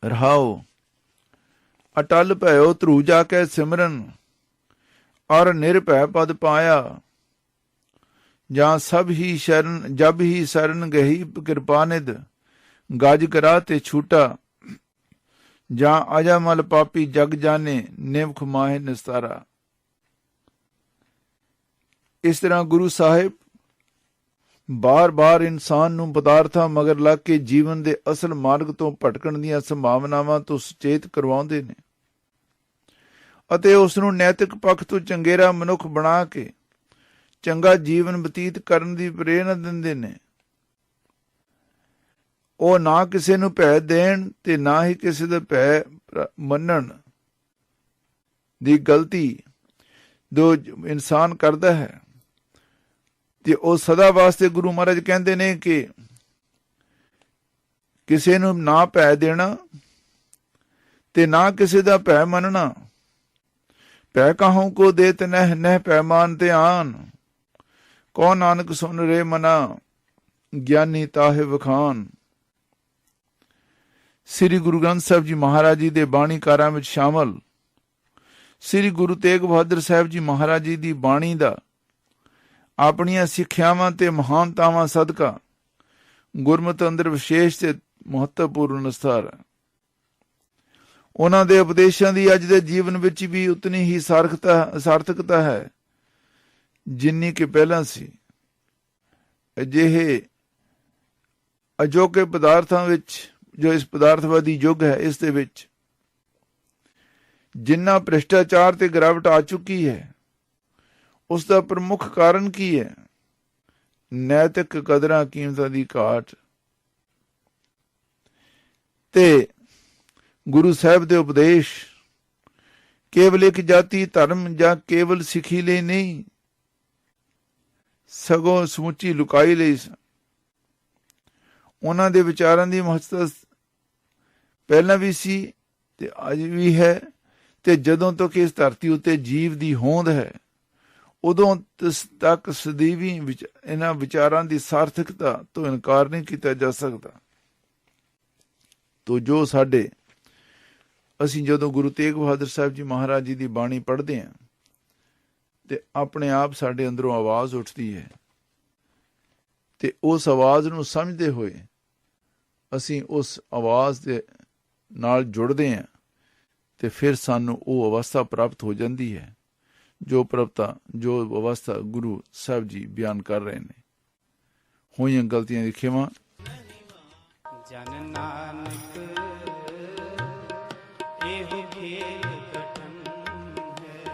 ਰਹਾਓ। ਅਟਲ ਭਇਓ ਧਰੂ ਜਾ ਕੇ ਸਿਮਰਨ, ਔਰ ਨਿਰਭੈ ਪਦ ਪਾਇਆ। ਜਾਂ ਸਭ ਹੀ ਸ਼ਰਨ, ਜਬ ਹੀ ਸ਼ਰਨ ਗਹੀ ਕਿਰਪਾਨਿਧ, ਗਜ ਕਰਾ ਤੇ ਛੂਟਾ। ਜਾਂ ਅਜਾਮਲ ਪਾਪੀ ਜਗ ਜਾਣੇ, ਨਿਮਖ ਮਾਹਿ ਨਿਸਤਾਰਾ। ਇਸ ਤਰ੍ਹਾਂ ਗੁਰੂ ਸਾਹਿਬ ਬਾਰ-ਬਾਰ ਇਨਸਾਨ ਨੂੰ ਪਦਾਰਥਾਂ ਮਗਰ ਲੱਗ ਕੇ ਜੀਵਨ ਦੇ ਅਸਲ ਮਾਰਗ ਤੋਂ ਭਟਕਣ ਦੀਆਂ ਸੰਭਾਵਨਾਵਾਂ ਤੋਂ ਸੁਚੇਤ ਕਰਵਾਉਂਦੇ ਨੇ ਅਤੇ ਉਸ ਨੂੰ ਨੈਤਿਕ ਪੱਖ ਤੋਂ ਚੰਗੇਰਾ ਮਨੁੱਖ ਬਣਾ ਕੇ ਚੰਗਾ ਜੀਵਨ ਬਤੀਤ ਕਰਨ ਦੀ ਪ੍ਰੇਰਨਾ ਦਿੰਦੇ ਨੇ। ਉਹ ਨਾ ਕਿਸੇ ਨੂੰ ਭੈ ਦੇਣ ਤੇ ਨਾ ਹੀ ਕਿਸੇ ਦਾ ਭੈ ਮੰਨਣ ਦੀ ਗਲਤੀ ਜੋ ਇਨਸਾਨ ਕਰਦਾ ਹੈ, ਤੇ ਉਹ ਸਦਾ ਵਾਸਤੇ ਗੁਰੂ ਮਹਾਰਾਜ ਕਹਿੰਦੇ ਨੇ ਕਿ ਕਿਸੇ ਨੂੰ ਨਾ ਭੈ ਦੇਣਾ ਤੇ ਨਾ ਕਿਸੇ ਦਾ ਭੈ ਮੰਨਣਾ। ਭੈ ਕਾਹੂ ਕੋ ਦੇਤ ਨਹਿ, ਨਹਿ ਪੈਮਾਨ ਧਿਆਨ। ਕੋ ਨਾਨਕ ਸੁਨ ਰੇ ਮਨਾ, ਗਿਆਨੀ ਤਾਹੇ ਵਖਾਨ। ਸ੍ਰੀ ਗੁਰੂ ਗ੍ਰੰਥ ਸਾਹਿਬ ਜੀ ਮਹਾਰਾਜ ਜੀ ਦੇ ਬਾਣੀਕਾਰਾਂ ਵਿੱਚ ਸ਼ਾਮਲ ਸ੍ਰੀ ਗੁਰੂ ਤੇਗ ਬਹਾਦਰ ਸਾਹਿਬ ਜੀ ਮਹਾਰਾਜ ਜੀ ਦੀ ਬਾਣੀ ਦਾ ਆਪਣੀਆਂ ਸਿੱਖਿਆਵਾਂ ਤੇ ਮਹਾਨਤਾਵਾਂ ਸਦਕਾ ਗੁਰਮਤਿ ਅੰਦਰ ਵਿਸ਼ੇਸ਼ ਤੇ ਮਹੱਤਵਪੂਰਨ ਅਸਥਾਨ ਹੈ। ਉਹਨਾਂ ਦੇ ਉਪਦੇਸ਼ਾਂ ਦੀ ਅੱਜ ਦੇ ਜੀਵਨ ਵਿੱਚ ਵੀ ਉਤਨੀ ਹੀ ਸਾਰਥਕਤਾ ਹੈ ਜਿੰਨੀ ਕਿ ਪਹਿਲਾਂ ਸੀ। ਅਜਿਹੇ ਅਜੋਕੇ ਪਦਾਰਥਾਂ ਵਿੱਚ, ਜੋ ਇਸ ਪਦਾਰਥਵਾਦੀ ਯੁੱਗ ਹੈ, ਇਸ ਦੇ ਵਿੱਚ ਜਿੰਨਾ ਭ੍ਰਿਸ਼ਟਾਚਾਰ ਤੇ ਗਿਰਾਵਟ ਆ ਚੁੱਕੀ ਹੈ, ਉਸ ਦਾ ਪ੍ਰਮੁੱਖ ਕਾਰਨ ਕੀ ਹੈ? ਨੈਤਿਕ ਕਦਰਾਂ ਕੀਮਤਾਂ ਦੀ ਘਾਟ ਤੇ ਗੁਰੂ ਸਾਹਿਬ ਦੇ ਉਪਦੇਸ਼ ਕੇਵਲ ਇੱਕ ਜਾਤੀ ਧਰਮ ਜਾਂ ਕੇਵਲ ਸਿੱਖੀ ਲਈ ਨਹੀਂ, ਸਗੋਂ ਸਮੁੱਚੀ ਲੁਕਾਈ ਲਈ ਸਨ। ਉਹਨਾਂ ਦੇ ਵਿਚਾਰਾਂ ਦੀ ਮਹੱਤਤਾ ਪਹਿਲਾਂ ਵੀ ਸੀ ਤੇ ਅੱਜ ਵੀ ਹੈ, ਤੇ ਜਦੋਂ ਤੱਕ ਇਸ ਧਰਤੀ ਉੱਤੇ ਜੀਵ ਦੀ ਹੋਂਦ ਹੈ ਉਦੋਂ ਤੱਕ ਸਦੀਵੀ ਇਹਨਾਂ ਵਿਚਾਰਾਂ ਦੀ ਸਾਰਥਕਤਾ ਤੋਂ ਇਨਕਾਰ ਨਹੀਂ ਕੀਤਾ ਜਾ ਸਕਦਾ। ਤੋ ਜੋ ਅਸੀਂ ਜਦੋਂ ਗੁਰੂ ਤੇਗ ਬਹਾਦਰ ਸਾਹਿਬ ਜੀ ਮਹਾਰਾਜ ਜੀ ਦੀ ਬਾਣੀ ਪੜ੍ਹਦੇ ਹਾਂ ਤੇ ਆਪਣੇ ਆਪ ਸਾਡੇ ਅੰਦਰੋਂ ਆਵਾਜ਼ ਉੱਠਦੀ ਹੈ, ਤੇ ਉਸ ਆਵਾਜ਼ ਨੂੰ ਸਮਝਦੇ ਹੋਏ ਅਸੀਂ ਉਸ ਆਵਾਜ਼ ਦੇ ਨਾਲ ਜੁੜਦੇ ਹਾਂ, ਤੇ ਫਿਰ ਸਾਨੂੰ ਉਹ ਅਵਸਥਾ ਪ੍ਰਾਪਤ ਹੋ ਜਾਂਦੀ ਹੈ ਜੋ ਅਵਸਥਾ ਗੁਰੂ ਸਾਹਿਬ ਜੀ ਬਿਆਨ ਕਰ ਰਹੇ ਨੇ। ਹੋਈਆਂ ਗਲਤੀਆਂ ਦੀ ਖਿਮਾ। ਜਨ ਨਾਨਕ ਇਹੋ ਖੇਲ ਕਠਨ ਹੈ,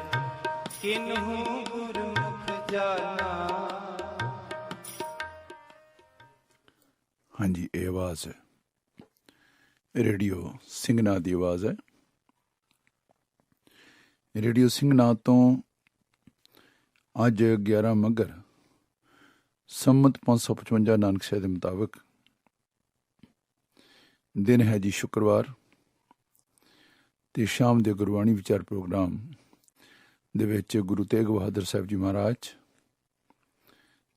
ਕਿਨਹੂ ਗੁਰਮੁਖ ਜਾਣਾ। ਹਾਂਜੀ, ਇਹ ਆਵਾਜ਼ ਹੈ ਰੇਡੀਓ ਸਿੰਘਨਾਥ ਦੀ ਆਵਾਜ਼ ਹੈ। ਰੇਡੀਓ ਸਿੰਘਨਾਥ ਤੋਂ ਅੱਜ 11 ਮੱਘਰ ਸੰਮਤ 555 ਨਾਨਕ ਸ਼ਾਹ ਦੇ ਮੁਤਾਬਕ ਦਿਨ ਹੈ ਜੀ ਸ਼ੁੱਕਰਵਾਰ, ਤੇ ਸ਼ਾਮ ਦੇ ਗੁਰਬਾਣੀ ਵਿਚਾਰ ਪ੍ਰੋਗਰਾਮ ਦੇ ਵਿੱਚ ਗੁਰੂ ਤੇਗ ਬਹਾਦਰ ਸਾਹਿਬ ਜੀ ਮਹਾਰਾਜ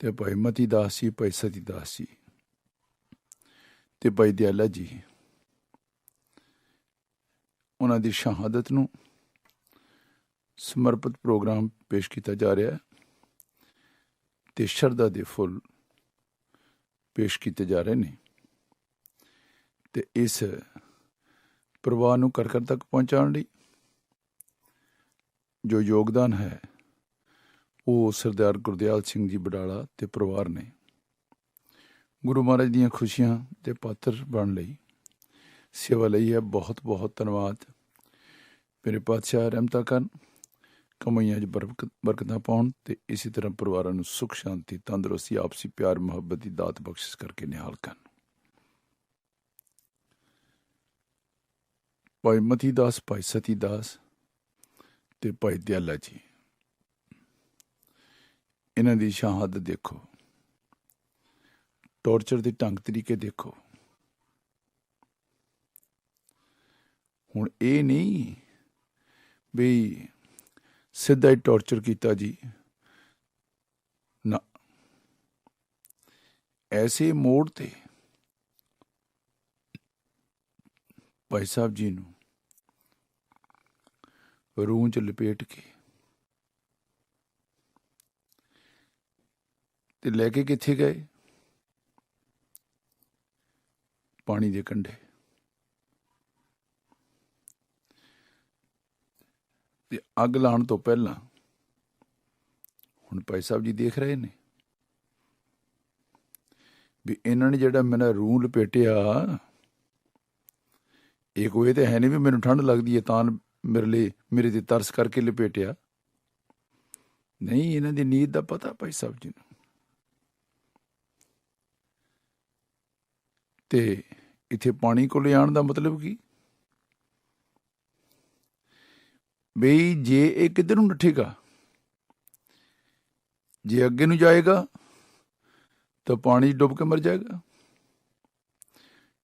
ਤੇ ਭਾਈ ਮਤੀ ਦਾਸ ਜੀ, ਭਾਈ ਸਤੀ ਦਾਸ ਜੀ ਤੇ ਭਾਈ ਦਿਆਲਾ ਜੀ ਉਹਨਾਂ ਦੀ ਸ਼ਹਾਦਤ ਨੂੰ ਸਮਰਪਿਤ ਪ੍ਰੋਗਰਾਮ ਪੇਸ਼ ਕੀਤਾ ਜਾ ਰਿਹਾ ਹੈ ਤੇ ਸ਼ਰਧਾ ਦੇ ਫੁੱਲ ਪੇਸ਼ ਕੀਤੇ ਜਾ ਰਹੇ ਨੇ ਤੇ ਇਸ ਪਰਿਵਾਰ ਨੂੰ ਘਰ ਘਰ ਤੱਕ ਪਹੁੰਚਾਉਣ ਲਈ ਜੋ ਯੋਗਦਾਨ ਹੈ ਉਹ ਸਰਦਾਰ ਗੁਰਦਿਆਲ ਸਿੰਘ ਜੀ ਬਡਾਲਾ ਤੇ ਪਰਿਵਾਰ ਨੇ ਗੁਰੂ ਮਹਾਰਾਜ ਦੀਆਂ ਖੁਸ਼ੀਆਂ ਦੇ ਪਾਤਰ ਬਣਨ ਲਈ ਸੇਵਾ ਲਈ ਹੈ। ਬਹੁਤ ਬਹੁਤ ਧੰਨਵਾਦ। ਮੇਰੇ ਪਾਤਸ਼ਾਹ ਰਹਿਮਤਾਂ ਕਰਨ, ਕਮਾਈਆਂ 'ਚ ਬਰਕਤਾਂ ਪਾਉਣ ਤੇ ਇਸੇ ਤਰ੍ਹਾਂ ਪਰਿਵਾਰਾਂ ਨੂੰ ਸੁੱਖ ਸ਼ਾਂਤੀ ਤੰਦਰੁਸਤੀ ਆਪਸੀ ਪਿਆਰ ਮੁਹੱਬਤ ਦੀ ਦਾਤ ਬਖਸ਼ਿਸ਼ ਕਰਕੇ ਨਿਹਾਲ ਕਰਨ। ਭਾਈ ਮਤੀ ਦਾਸ, ਭਾਈ ਸਤੀ ਦਾਸ ਤੇ ਭਾਈ ਦਿਆਲਾ ਜੀ, ਇਹਨਾਂ ਦੀ ਸ਼ਹਾਦਤ ਦੇਖੋ, ਟੌਰਚਰ ਦੇ ਢੰਗ ਤਰੀਕੇ ਦੇਖੋ। ਹੁਣ ਇਹ ਨਹੀਂ ਵੀ ਸਿੱਧਾ ਹੀ ਟੌਰਚਰ ਕੀਤਾ ਜੀ, ਨਾ, ਐਸੇ ਮੋੜ ਤੇ ਭਾਈ ਸਾਹਿਬ ਜੀ ਨੂੰ ਰੂਹ 'ਚ ਲਪੇਟ ਕੇ ਤੇ ਲੈ ਕੇ ਕਿੱਥੇ ਗਏ? ਪਾਣੀ ਦੇ ਕੰਢੇ। ਤੇ ਅੱਗ ਲਾਉਣ ਤੋਂ ਪਹਿਲਾਂ ਹੁਣ ਭਾਈ ਸਾਹਿਬ ਜੀ ਦੇਖ ਰਹੇ ਨੇ ਵੀ ਇਹਨਾਂ ਨੇ ਜਿਹੜਾ ਮੇਰਾ ਰੂਹ ਲਪੇਟਿਆ, ਇਹ ਕੋਈ ਤਾਂ ਹੈ ਨਹੀਂ ਵੀ ਮੈਨੂੰ ਠੰਡ ਲੱਗਦੀ ਹੈ ਤਾਂ ਮੇਰੇ ਤੇ ਤਰਸ ਕਰਕੇ ਲਪੇਟਿਆ। ਨਹੀਂ, ਇਹਨਾਂ ਦੀ ਨੀਤ ਦਾ ਪਤਾ ਭਾਈ ਸਾਹਿਬ ਜੀ ਨੂੰ। ਤੇ ਇੱਥੇ ਪਾਣੀ ਕੋਲ ਆਉਣ ਦਾ ਮਤਲਬ ਕੀ? ਬਈ ਜੇ ਇਹ ਕਿੱਧਰ ਨੂੰ ਨੱਠੇਗਾ, ਜੇ ਅੱਗੇ ਨੂੰ ਜਾਏਗਾ ਤਾਂ ਪਾਣੀ ਡੁੱਬ ਕੇ ਮਰ ਜਾਏਗਾ,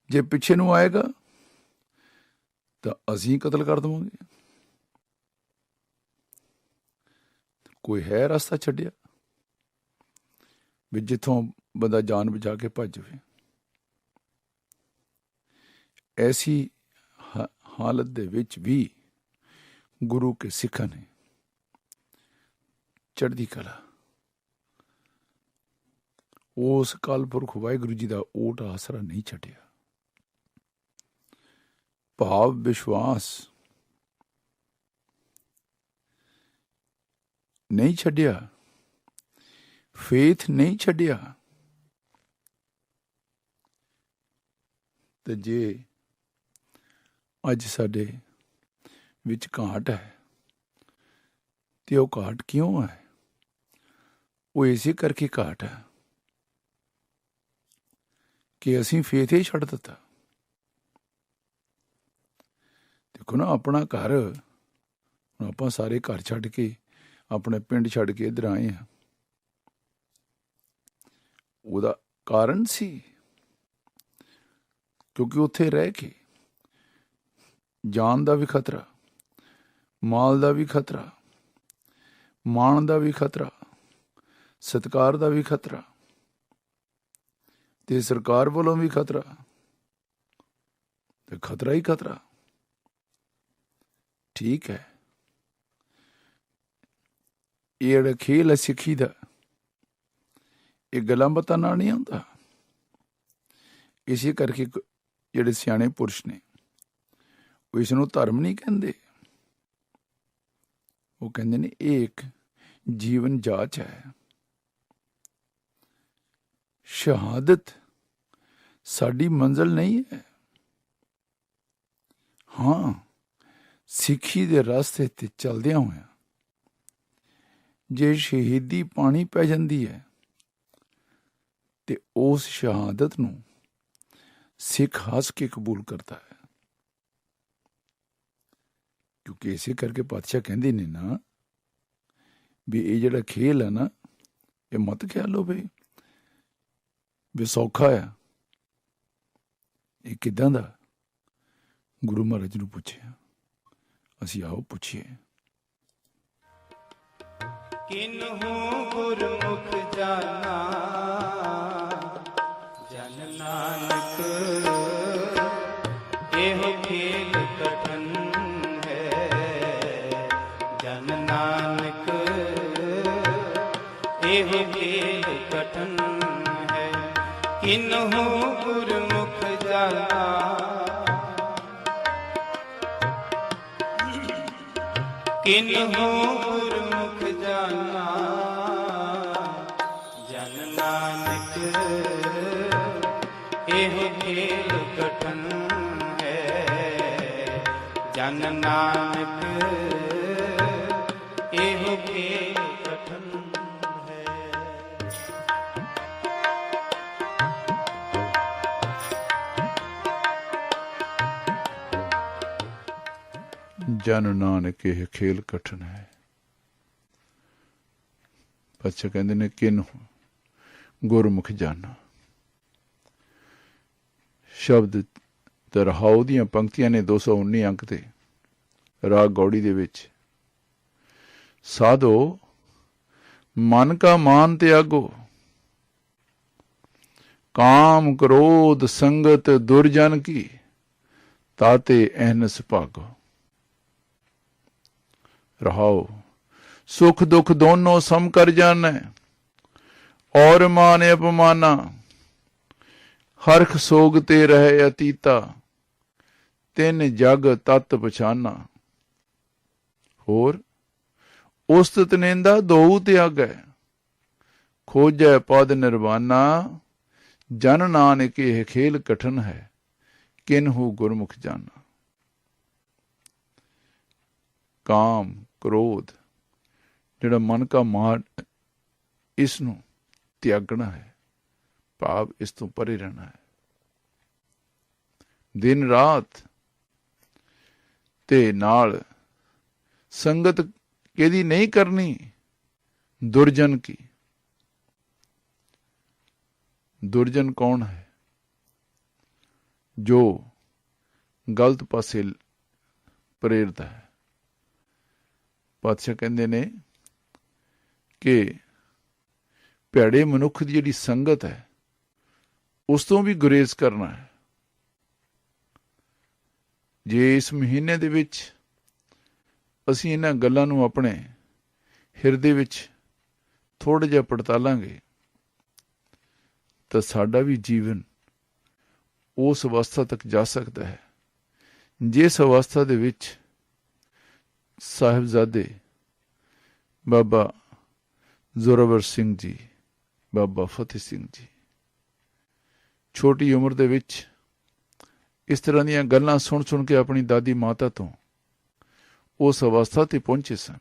ਜੇ ਪਿੱਛੇ ਨੂੰ ਆਏਗਾ ਤਾਂ ਅਸੀਂ ਕਤਲ ਕਰ ਦੇਵਾਂਗੇ। ਕੋਈ ਹੈ ਰਸਤਾ ਛੱਡਿਆ ਵੀ ਜਿੱਥੋਂ ਬੰਦਾ ਜਾਨ ਬਚਾ ਕੇ ਭੱਜ ਜਾਵੇ? ਐਸੀ ਹਾਲਤ ਦੇ ਵਿੱਚ ਵੀ ਗੁਰੂ ਕੇ ਸਿੱਖਾਂ ਨੇ ਚੜ੍ਹਦੀ ਕਲਾ, ਉਸ ਅਕਾਲ ਪੁਰਖ ਵਾਹਿਗੁਰੂ ਜੀ ਦਾ ਓਟ ਆਸਰਾ ਨਹੀਂ ਛੱਡਿਆ। ਭਾਵ ਵਿਸ਼ਵਾਸ ਨਹੀਂ ਛੱਡਿਆ, ਫੇਥ ਨਹੀਂ ਛੱਡਿਆ। ਤੇ ਜੇ ਅੱਜ ਸਾਡੇ ਵਿੱਚ ਘਾਟ ਹੈ ਤੇ ਉਹ ਘਾਟ ਕਿਉਂ ਹੈ? ਉਹ ਇਸੇ ਕਰਕੇ ਘਾਟ ਹੈ ਕਿ ਅਸੀਂ ਫੇਥ ਹੀ ਛੱਡ ਦਿੱਤਾ। ਦੇਖੋ ਨਾ, ਆਪਣਾ ਘਰ, ਆਪਾਂ ਸਾਰੇ ਘਰ ਛੱਡ ਕੇ ਆਪਣੇ ਪਿੰਡ ਛੱਡ ਕੇ ਇੱਧਰ ਆਏ ਹਾਂ। ਉਹਦਾ ਕਾਰਨ ਸੀ ਕਿਉਂਕਿ ਉੱਥੇ ਰਹਿ ਕੇ ਜਾਨ ਦਾ ਵੀ ਖਤਰਾ, ਮਾਲ ਦਾ ਵੀ ਖਤਰਾ, ਮਾਣ ਦਾ ਵੀ ਖਤਰਾ, ਸਤਿਕਾਰ ਦਾ ਵੀ ਖਤਰਾ ਤੇ ਸਰਕਾਰ ਵੱਲੋਂ ਵੀ ਖਤਰਾ, ਤੇ ਖਤਰਾ ਹੀ ਖਤਰਾ। ਠੀਕ ਹੈ, ਇਹ ਜਿਹੜਾ ਖੇਲ ਹੈ ਸਿੱਖੀ ਦਾ, ਇਹ ਗੱਲਾਂ ਬਾਤਾਂ ਨਾਲ ਨਹੀਂ ਆਉਂਦਾ। ਇਸੇ ਕਰਕੇ ਜਿਹੜੇ ਸਿਆਣੇ ਪੁਰਸ਼ ਨੇ ਉਹ ਇਸ ਨੂੰ ਧਰਮ ਨਹੀਂ ਕਹਿੰਦੇ, ਉਹ ਕਹਿੰਦੇ ਨੇ ਇਹ ਇੱਕ ਜੀਵਨ ਜਾਚ ਹੈ। ਸ਼ਹਾਦਤ ਸਾਡੀ ਮੰਜ਼ਿਲ ਨਹੀਂ ਹੈ। ਹਾਂ, ਸਿੱਖੀ ਦੇ ਰਸਤੇ ਤੇ ਚੱਲਦਿਆਂ ਹੋਇਆਂ ਜੇ ਸ਼ਹੀਦੀ ਪਾਣੀ ਪੈ ਜਾਂਦੀ ਹੈ ਤੇ ਉਸ ਸ਼ਹਾਦਤ ਨੂੰ ਸਿੱਖ ਹੱਸ ਕੇ ਕਬੂਲ ਕਰਦਾ ਹੈ। ਕਿਉਂਕਿ ਇਸੇ ਕਰਕੇ ਪਾਤਸ਼ਾਹ ਕਹਿੰਦੇ ਨੇ ਨਾ ਵੀ ਇਹ ਜਿਹੜਾ ਖੇਲ ਹੈ ਨਾ, ਇਹ ਮਤ ਖਿਆਲ ਹੋਵੇ ਵੀ ਸੌਖਾ ਆ। ਇਹ ਕਿੱਦਾਂ ਦਾ? ਗੁਰੂ ਮਹਾਰਾਜ ਨੂੰ ਪੁੱਛਿਆ। ਅਸੀਂ ਆਓ ਪੁੱਛੀਏ। ਕਿਨਹੂ ਗੁਰਮੁਖ ਜਾਨਾ, ਜਨ ਨਾਨਕ है। किन्हु गुरमुख जाना, किन्हु गुरमुख जाना, जन नानक एहो खेल कठन है। जन नानक एहो खेल कठन है। ਜਨ ਨਾਨਕ ਇਹ ਖੇਲ ਕਠਨ ਹੈ। ਪਾਤਸ਼ਾਹ ਕਹਿੰਦੇ ਨੇ ਕਿਨ ਗੁਰਮੁਖ ਜਾਨਾ। ਸ਼ਬਦ ਤਰਹਾਉ ਦੀਆਂ ਪੰਕਤੀਆਂ ਨੇ 219 ਅੰਕ ਤੇ ਰਾਗ ਗੌੜੀ ਦੇ ਵਿੱਚ। ਸਾਧੋ ਮਨ ਕਾ ਮਾਨ ਤਿਆਗੋ, ਕਾਮ ਕ੍ਰੋਧ ਸੰਗਤ ਦੁਰਜਨ ਕੀ, ਤਾਤੇ ਅਹਨਸ ਭਾਗੋ। रहाओ सुख दुख दोनों सम कर जाना, और मान अपमाना, हरख सोगते रहे अतीता, तिन जग तत पछाना। होर उस्तत निंदा दो त्यागै, खोजै पद निर्वाणा, जन नानक यह खेल कठन है, किन्हु गुरमुख जाना। काम क्रोध ਜਿਹੜਾ ਮਨ ਕਾ ਮਾਨ, ਇਸ ਨੂੰ ਤਿਆਗਣਾ ਹੈ, ਭਾਵ ਇਸ ਤੋਂ ਪਰੇ ਰਹਿਣਾ ਹੈ। ਦਿਨ ਰਾਤ ਤੇ ਨਾਲ ਸੰਗਤ ਕਿਹਦੀ ਨਹੀਂ ਕਰਨੀ, ਦੁਰਜਨ ਕੀ। ਦੁਰਜਨ ਕੌਣ ਹੈ? ਜੋ ਗਲਤ ਪਾਸੇ ਪ੍ਰੇਰਦਾ ਹੈ। ਪਾਤਸ਼ਾਹ ਕਹਿੰਦੇ ਨੇ ਕਿ ਭੈੜੇ ਮਨੁੱਖ ਦੀ ਜਿਹੜੀ ਸੰਗਤ ਹੈ, ਉਸ ਤੋਂ ਵੀ ਗੁਰੇਜ਼ ਕਰਨਾ ਹੈ। ਜੇ ਇਸ ਮਹੀਨੇ ਦੇ ਵਿੱਚ ਅਸੀਂ ਇਹਨਾਂ ਗੱਲਾਂ ਨੂੰ ਆਪਣੇ ਹਿਰਦੇ ਵਿੱਚ ਥੋੜ੍ਹਾ ਜਿਹਾ ਪੜਤਾਲਾਂਗੇ ਤਾਂ ਸਾਡਾ ਵੀ ਜੀਵਨ ਉਸ ਅਵਸਥਾ ਤੱਕ ਜਾ ਸਕਦਾ ਹੈ, ਜਿਸ ਅਵਸਥਾ ਦੇ ਵਿੱਚ ਸਾਹਿਬਜ਼ਾਦੇ ਬਾਬਾ ਜ਼ੋਰਾਵਰ ਸਿੰਘ ਜੀ, ਬਾਬਾ ਫਤਿਹ ਸਿੰਘ ਜੀ ਛੋਟੀ ਉਮਰ ਦੇ ਵਿੱਚ ਇਸ ਤਰ੍ਹਾਂ ਦੀਆਂ ਗੱਲਾਂ ਸੁਣ ਸੁਣ ਕੇ ਆਪਣੀ ਦਾਦੀ ਮਾਤਾ ਤੋਂ ਉਸ ਅਵਸਥਾ ਤੇ ਪਹੁੰਚੇ ਸਨ।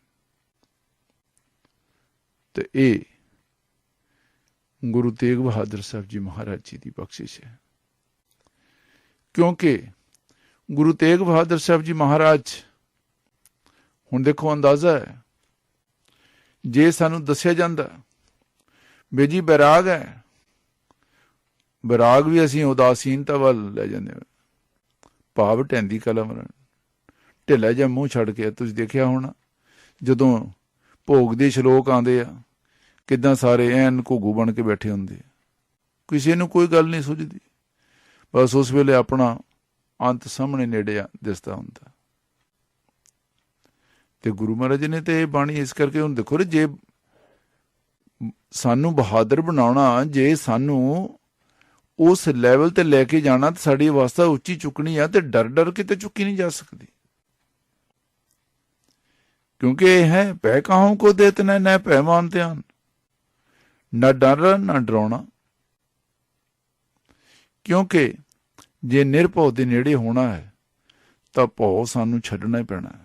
ਤੇ ਇਹ ਗੁਰੂ ਤੇਗ ਬਹਾਦਰ ਸਾਹਿਬ ਜੀ ਮਹਾਰਾਜ ਜੀ ਦੀ ਬਖਸ਼ਿਸ਼ ਹੈ, ਕਿਉਂਕਿ ਗੁਰੂ ਤੇਗ ਬਹਾਦਰ ਸਾਹਿਬ ਜੀ ਮਹਾਰਾਜ, ਹੁਣ ਦੇਖੋ ਅੰਦਾਜ਼ਾ ਹੈ, ਜੇ ਸਾਨੂੰ ਦੱਸਿਆ ਜਾਂਦਾ ਵੀ ਜੀ ਬੈਰਾਗ ਹੈ, ਬੈਰਾਗ ਵੀ ਅਸੀਂ ਉਦਾਸੀਨਤਾ ਵੱਲ ਲੈ ਜਾਂਦੇ ਹਾਂ, ਭਾਵ ਢੈਂਦੀ ਕਲਮ ਢਿੱਲਾ ਜਿਹਾ ਮੂੰਹ ਛੱਡ ਕੇ। ਤੁਸੀਂ ਦੇਖਿਆ ਹੋਣਾ ਜਦੋਂ ਭੋਗ ਦੇ ਸ਼ਲੋਕ ਆਉਂਦੇ ਆ, ਕਿੱਦਾਂ ਸਾਰੇ ਐਨ ਘੁੱਗੂ ਬਣ ਕੇ ਬੈਠੇ ਹੁੰਦੇ, ਕਿਸੇ ਨੂੰ ਕੋਈ ਗੱਲ ਨਹੀਂ ਸੁਝਦੀ, ਬਸ ਉਸ ਵੇਲੇ ਆਪਣਾ ਅੰਤ ਸਾਹਮਣੇ ਨੇੜੇ ਦਿਸਦਾ ਹੁੰਦਾ। ਤੇ ਗੁਰੂ ਮਹਾਰਾਜ ਨੇ ਤੇ ਇਹ ਬਾਣੀ ਇਸ ਕਰਕੇ ਹੁਣ ਦੇਖੋ, ਜੇ ਸਾਨੂੰ ਬਹਾਦਰ ਬਣਾਉਣਾ, ਜੇ ਸਾਨੂੰ ਉਸ ਲੈਵਲ ਤੇ ਲੈ ਕੇ ਜਾਣਾ, ਤਾਂ ਸਾਡੀ ਅਵਸਥਾ ਉੱਚੀ ਚੁੱਕਣੀ ਆ, ਤੇ ਡਰ ਡਰ ਕੇ ਤੇ ਚੁੱਕੀ ਨਹੀਂ ਜਾ ਸਕਦੀ। ਕਿਉਂਕਿ ਇਹ ਹੈ ਭੈ ਕਾਹੂ ਕੋ ਦੇਤ ਨੈ ਭੈ ਮਾਨ ਧਿਆਨ, ਨਾ ਡਰ ਨਾ ਡਰਾਉਣਾ। ਕਿਉਂਕਿ ਜੇ ਨਿਰਭਉ ਦੇ ਨੇੜੇ ਹੋਣਾ ਹੈ ਤਾਂ ਭਉ ਸਾਨੂੰ ਛੱਡਣਾ ਹੀ ਪੈਣਾ ਹੈ।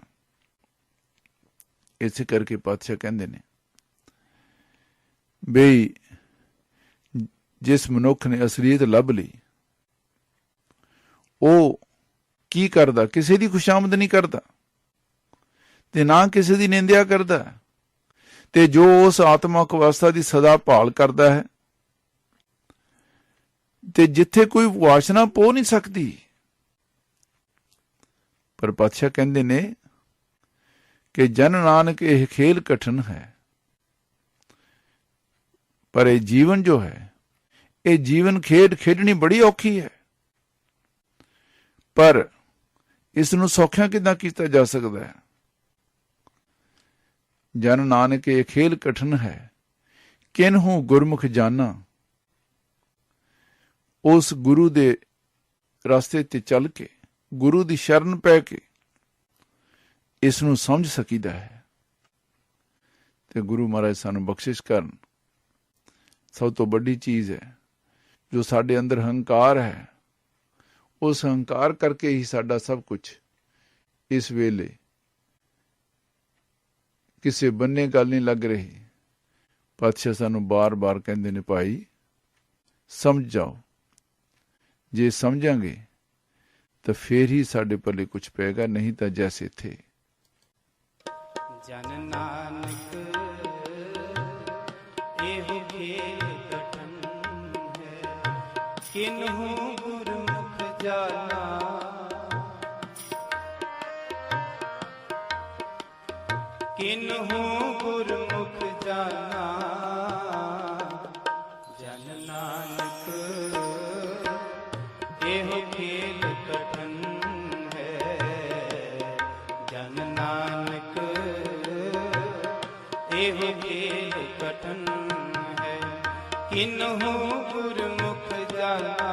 ਇਸੇ ਕਰਕੇ ਪਾਤਸ਼ਾਹ ਕਹਿੰਦੇ ਨੇ ਬਈ ਜਿਸ ਮਨੁੱਖ ਨੇ ਅਸਲੀਅਤ ਲੱਭ ਲਈ, ਉਹ ਕੀ ਕਰਦਾ? ਕਿਸੇ ਦੀ ਖੁਸ਼ਾਮਦ ਨਹੀਂ ਕਰਦਾ ਤੇ ਨਾ ਕਿਸੇ ਦੀ ਨਿੰਦਿਆ ਕਰਦਾ, ਤੇ ਜੋ ਉਸ ਆਤਮਕ ਅਵਸਥਾ ਦੀ ਸਦਾ ਭਾਲ ਕਰਦਾ ਹੈ, ਤੇ ਜਿੱਥੇ ਕੋਈ ਵਾਸ਼ਨਾ ਪੋ ਨਹੀਂ ਸਕਦੀ। ਪਰ ਪਾਤਸ਼ਾਹ ਕਹਿੰਦੇ ਨੇ ਕਿ ਜਨ ਨਾਨਕ ਇਹ ਖੇਲ ਕਠਨ ਹੈ, ਪਰ ਇਹ ਜੀਵਨ ਜੋ ਹੈ, ਇਹ ਜੀਵਨ ਖੇਡ ਖੇਡਣੀ ਬੜੀ ਔਖੀ ਹੈ। ਪਰ ਇਸ ਨੂੰ ਸੌਖਿਆਂ ਕਿੱਦਾਂ ਕੀਤਾ ਜਾ ਸਕਦਾ ਹੈ? ਜਨ ਨਾਨਕ ਇਹ ਖੇਲ ਕਠਨ ਹੈ, ਕਿਨਹੂ ਗੁਰਮੁਖ ਜਾਨਾ, उस गुरु दे रास्ते ते चल के, गुरु दी शरण पै के इस नूं समझ सकीदा है। ते गुरु महाराज सानूं बख्शिश करन। सब तो बड़ी चीज़ है जो साडे अंदर हंकार है, उस हंकार करके ही साडा सब कुछ इस वेले किसी बन्ने गल नहीं लग रही। पातशाह सानू बार बार कहते ने, भाई समझ जाओ। जे समझांगे तो फिर ही साडे पल्ले कुछ पेगा, नहीं तो जैसे थे। जन नानक एहो खेल कठन है, किन्हु गुरमुख जाना। किन्हु गुरमुख जाना। जन नानक एहो खेल कठन है, जन नानक एहो खेल कठन है, किन्हु गुरमुख जाना।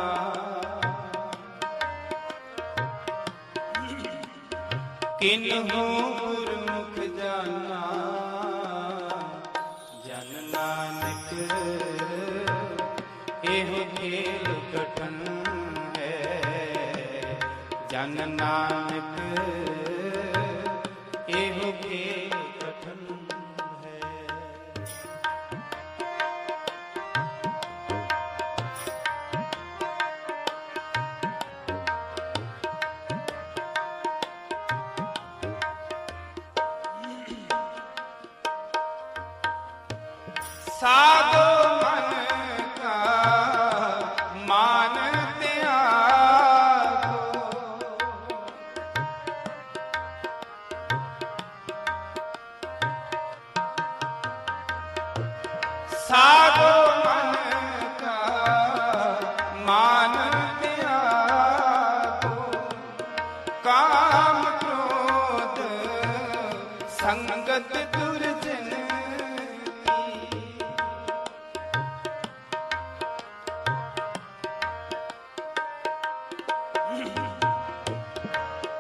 किन्हु गुरमुख जाना। जन नानक एहो खेल कठन है, जन नानक एहो खेल कठन है। साधो मन का मान त्यागो, साधो मन का मान त्यागो, काम क्रोध संगत दुर्जन की।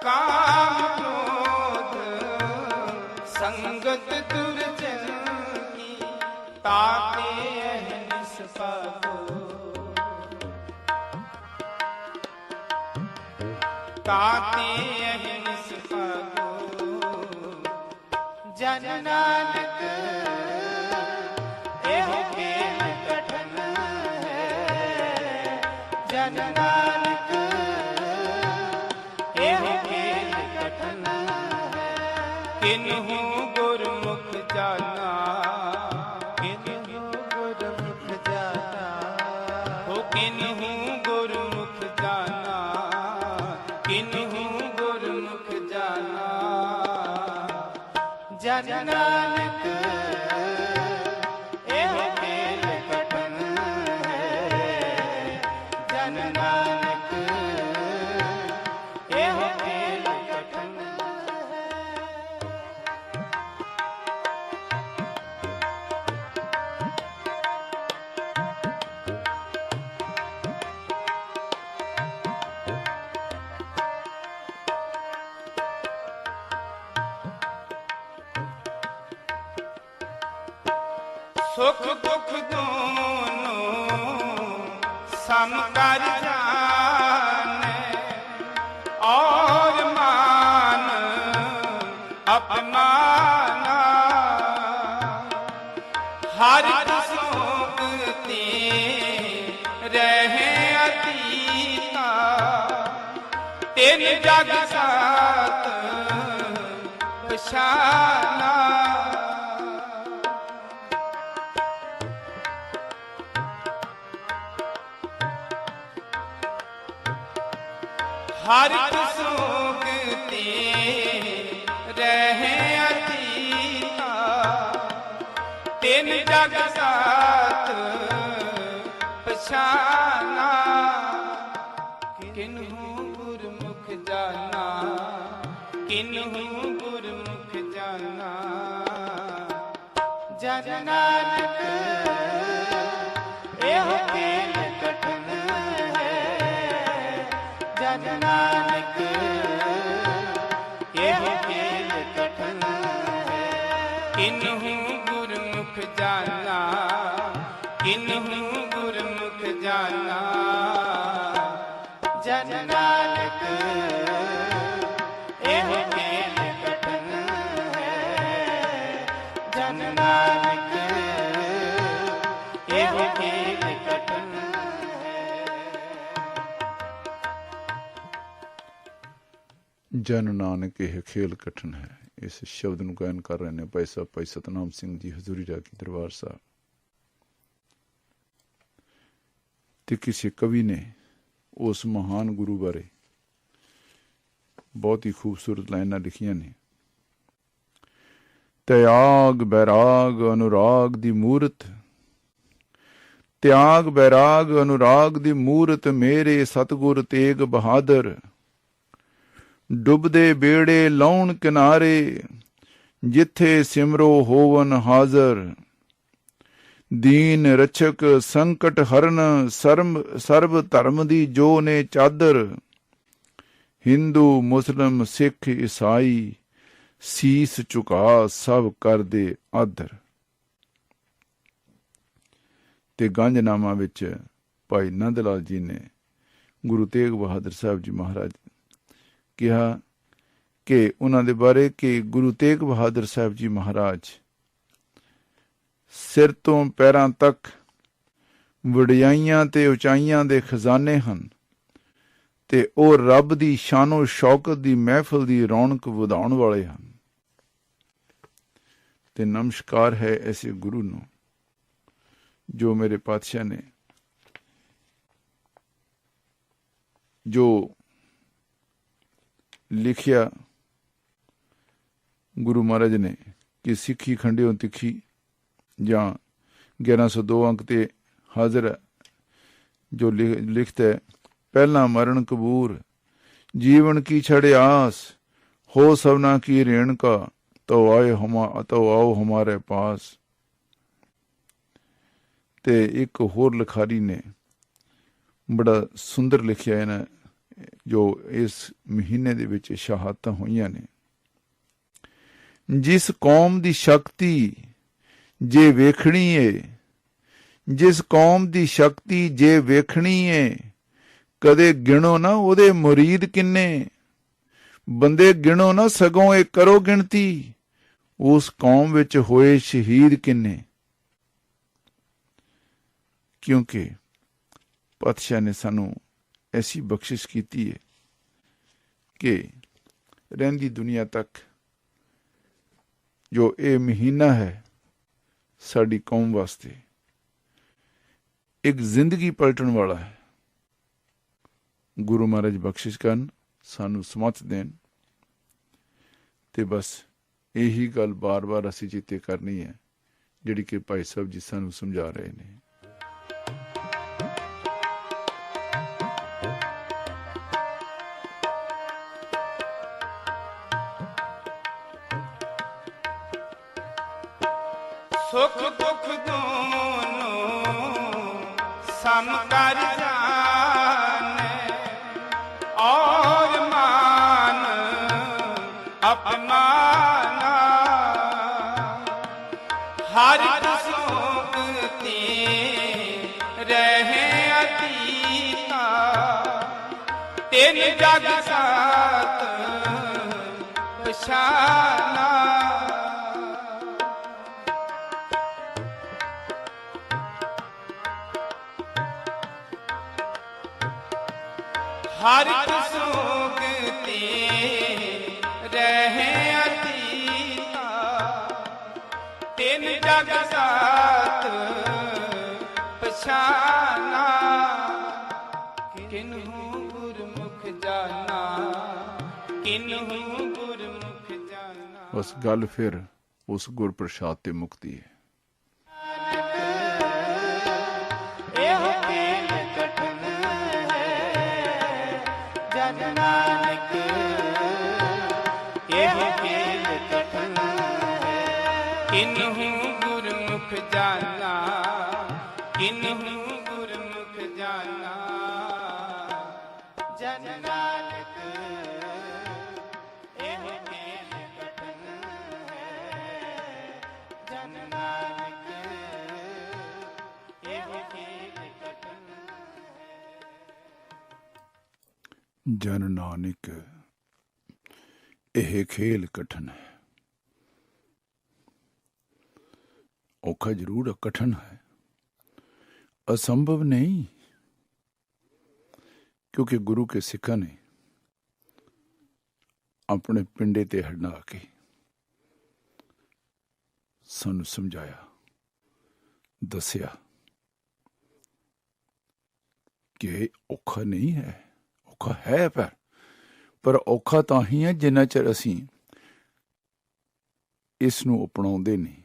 काम क्रोध संगत दुर्जन की, ताके अहनिस पाको। ताके अहनिस पाको। जन नानक एहो खेल कठन है, जन नानक एहो खेल कठन है, किन्हु गुरमुख जाना। किन्हु गुरमुख जाना। हो किन्हु गुरमुख जाना। किन्हु गुरमुख जाना। जन नानक एहो खेल कठन है, जन नानक एहो खेल कठन है। सुख दुख दोनों सम कर जाने, और मान अपमाना। हर सोगते रहे अतीता, तिन जग साथ पछाना। हर सोगते रहे अतीता, तिन जग साथ पछाना। किन्हु गुरमुख जाना। किन्हु गुरमुख जाना। जन नानक एहो खेल कठन है, किन्हु गुरमुख जाना, किन्हु गुरमुख जाना। जन नानक एह खेल कठिन है, जन नानक एह खेल कठिन है। ਜਨ ਨਾਨਕ ਇਹ ਖੇਲ ਕਠਨ ਹੈ। ਇਸ ਸ਼ਬਦ ਨੂੰ ਗਾਇਨ ਕਰ ਰਹੇ ਨੇ ਭਾਈ ਸਾਹਿਬ ਭਾਈ ਸਤਨਾਮ ਸਿੰਘ ਜੀ ਹਜ਼ੂਰੀ ਰਾਗੀ ਦਰਬਾਰ ਸਾਹਿਬ। ਤੇ ਕਿਸੇ ਕਵੀ ਨੇ ਉਸ ਮਹਾਨ ਗੁਰੂ ਬਾਰੇ ਬਹੁਤ ਹੀ ਖੂਬਸੂਰਤ ਲਾਈਨਾਂ ਲਿਖੀਆਂ ਨੇ। ਤਿਆਗ ਬੈਰਾਗ ਅਨੁਰਾਗ ਦੀ ਮੂਰਤ, ਤਿਆਗ ਬੈਰਾਗ ਅਨੁਰਾਗ ਦੀ ਮੂਰਤ ਮੇਰੇ ਸਤਿਗੁਰ ਤੇਗ ਬਹਾਦਰ। ਡੁੱਬਦੇ ਬੇੜੇ ਲਾਉਣ ਕਿਨਾਰੇ ਜਿੱਥੇ ਸਿਮਰੋ ਹੋਵਨ ਹਾਜ਼ਰ। ਦੀਨ ਰਛਕ ਸੰਕਟ ਹਰਨ ਸਰਬ ਧਰਮ ਦੀ ਜੋ ਨੇ ਚਾਦਰ। ਹਿੰਦੂ ਮੁਸਲਮ ਸਿੱਖ ਈਸਾਈ ਸੀਸ ਝੁਕਾ ਸਭ ਕਰਦੇ ਆਦਰ। ਤੇ ਗੰਜਨਾਮਾ ਵਿੱਚ ਭਾਈ ਨੰਦ ਲਾਲ ਜੀ ਨੇ ਗੁਰੂ ਤੇਗ ਬਹਾਦਰ ਸਾਹਿਬ ਜੀ ਮਹਾਰਾਜ ਕਿਹਾ ਕਿ ਉਹਨਾਂ ਦੇ ਬਾਰੇ ਕਿ ਗੁਰੂ ਤੇਗ ਬਹਾਦਰ ਸਾਹਿਬ ਜੀ ਮਹਾਰਾਜ ਸਿਰ ਤੋਂ ਪੈਰਾਂ ਤੱਕ ਵਡਿਆਈਆਂ ਤੇ ਉਚਾਈਆਂ ਦੇ ਖਜ਼ਾਨੇ ਹਨ ਤੇ ਉਹ ਰੱਬ ਦੀ ਸ਼ਾਨੋ ਸ਼ੌਕਤ ਦੀ ਮਹਿਫਲ ਦੀ ਰੌਣਕ ਵਧਾਉਣ ਵਾਲੇ ਹਨ। ਤੇ ਨਮਸਕਾਰ ਹੈ ਐਸੇ ਗੁਰੂ ਨੂੰ ਜੋ ਮੇਰੇ ਪਾਤਸ਼ਾਹ ਨੇ ਜੋ ਲਿਖਿਆ ਗੁਰੂ ਮਹਾਰਾਜ ਨੇ ਕਿ ਸਿੱਖੀ ਖੰਡਿਓ ਤਿੱਖੀ ਜਾਂ 1102 ਅੰਕ ਤੇ ਹਾਜ਼ਰ ਹੈ ਜੋ ਲਿਖਤਾ ਹੈ। ਪਹਿਲਾ ਮਰਨ ਕਬੂਰ ਜੀਵਨ ਕੀ ਛੜੇ ਆਸ, ਹੋ ਸਭਨਾ ਕੀ ਰੇਣ ਕਾ ਤੋ ਆਓ ਹਮਾਰੇ ਪਾਸ। ਤੇ ਇੱਕ ਹੋਰ ਲਿਖਾਰੀ ਨੇ ਬੜਾ ਸੁੰਦਰ ਲਿਖਿਆ ਹੈ ਨਾ ਜੋ ਇਸ ਮਹੀਨੇ ਦੇ ਵਿੱਚ ਸ਼ਹਾਦਤਾਂ ਹੋਈਆਂ ਨੇ। ਜਿਸ ਕੌਮ ਦੀ ਸ਼ਕਤੀ ਜੇ ਵੇਖਣੀ ਏ, ਜਿਸ ਕੌਮ ਦੀ ਸ਼ਕਤੀ ਜੇ ਵੇਖਣੀ ਏ, ਕਦੇ ਗਿਣੋ ਨਾ ਉਹਦੇ ਮੁਰੀਦ ਕਿੰਨੇ। ਬੰਦੇ ਗਿਣੋ ਨਾ ਸਗੋਂ ਇਹ ਕਰੋ ਗਿਣਤੀ, ਉਸ ਕੌਮ ਵਿੱਚ ਹੋਏ ਸ਼ਹੀਦ ਕਿੰਨੇ। ਕਿਉਂਕਿ ਪਾਤਸ਼ਾਹ ਨੇ ਸਾਨੂੰ ਐਸੀ ਬਖਸ਼ਿਸ਼ ਕੀਤੀ ਹੈ ਕਿ ਰਹਿੰਦੀ ਦੁਨੀਆ ਤੱਕ ਜੋ ਇਹ ਮਹੀਨਾ ਹੈ ਸਾਡੀ ਕੌਮ ਵਾਸਤੇ ਇੱਕ ਜ਼ਿੰਦਗੀ ਪਲਟਣ ਵਾਲਾ ਹੈ। ਗੁਰੂ ਮਹਾਰਾਜ ਬਖਸ਼ਿਸ਼ ਕਰਨ, ਸਾਨੂੰ ਸਮਤ ਦੇਣ। ਤੇ ਬਸ ਇਹੀ ਗੱਲ ਬਾਰ-ਬਾਰ ਅਸੀਂ ਚੇਤੇ ਕਰਨੀ ਹੈ ਜਿਹੜੀ ਕਿ ਭਾਈ ਸਾਹਿਬ ਜੀ ਸਾਨੂੰ ਸਮਝਾ ਰਹੇ ਨੇ। ਸੁਖ ਦੁਖ ਦੋਨੋਂ ਸਮ ਕਰ ਜਾਣੇ, ਔਰ ਮਾਨ ਅਪਮਾਨਾ। ਹਰ ਸੁਖਤੀ ਰਹੇ ਅਤੀਤਾ, ਤਿਨ ਜਗ ਸਾਤ ਪਛਾਨਾ। ਹਰ ਸੁਖਤੀ ਰਹੇ ਅਤੀਤਾ, ਤਿਨ ਜਗ ਸਾਤ ਪਛਾਨਾ। ਕਿਨਹੂ ਗੁਰਮੁਖ ਜਾਨਾ, ਕਿਨਹੂ ਗੁਰਮੁਖ ਜਾਨਾ। ਬਸ ਗੱਲ ਫਿਰ ਉਸ ਗੁਰ ਪ੍ਰਸਾਦ ਤੇ ਮੁਕਤੀ ਹੈ। ਜਨ ਨਾਨਕ ਇਹ ਖੇਲ ਕਠਨ ਹੈ। ਕਿਨਹੂ ਗੁਰਮੁਖ ਜਾਨਾ, ਕਿਨਹੂ ਗੁਰਮੁਖ ਜਾਨਾ। ਜਨ ਨਾਨਕ ਇਹ ਖੇਲ ਕਠਨ ਹੈ। ਜਨ ਨਾਨਕ ਇਹ ਖੇਲ ਕਠਨ ਹੈ। ਔਖਾ ਜ਼ਰੂਰ ਹੈ, ਕਠਨ ਹੈ, असंभव नहीं, क्योंकि गुरु के सिखा ने अपने पिंडे ते हटा के सानू समझाया, दसिया कि औखा नहीं है, औखा है पर औखा तां ही है जिन्ना चਿਰ ਅਸੀਂ इस नू अपनाउंदे नहीं।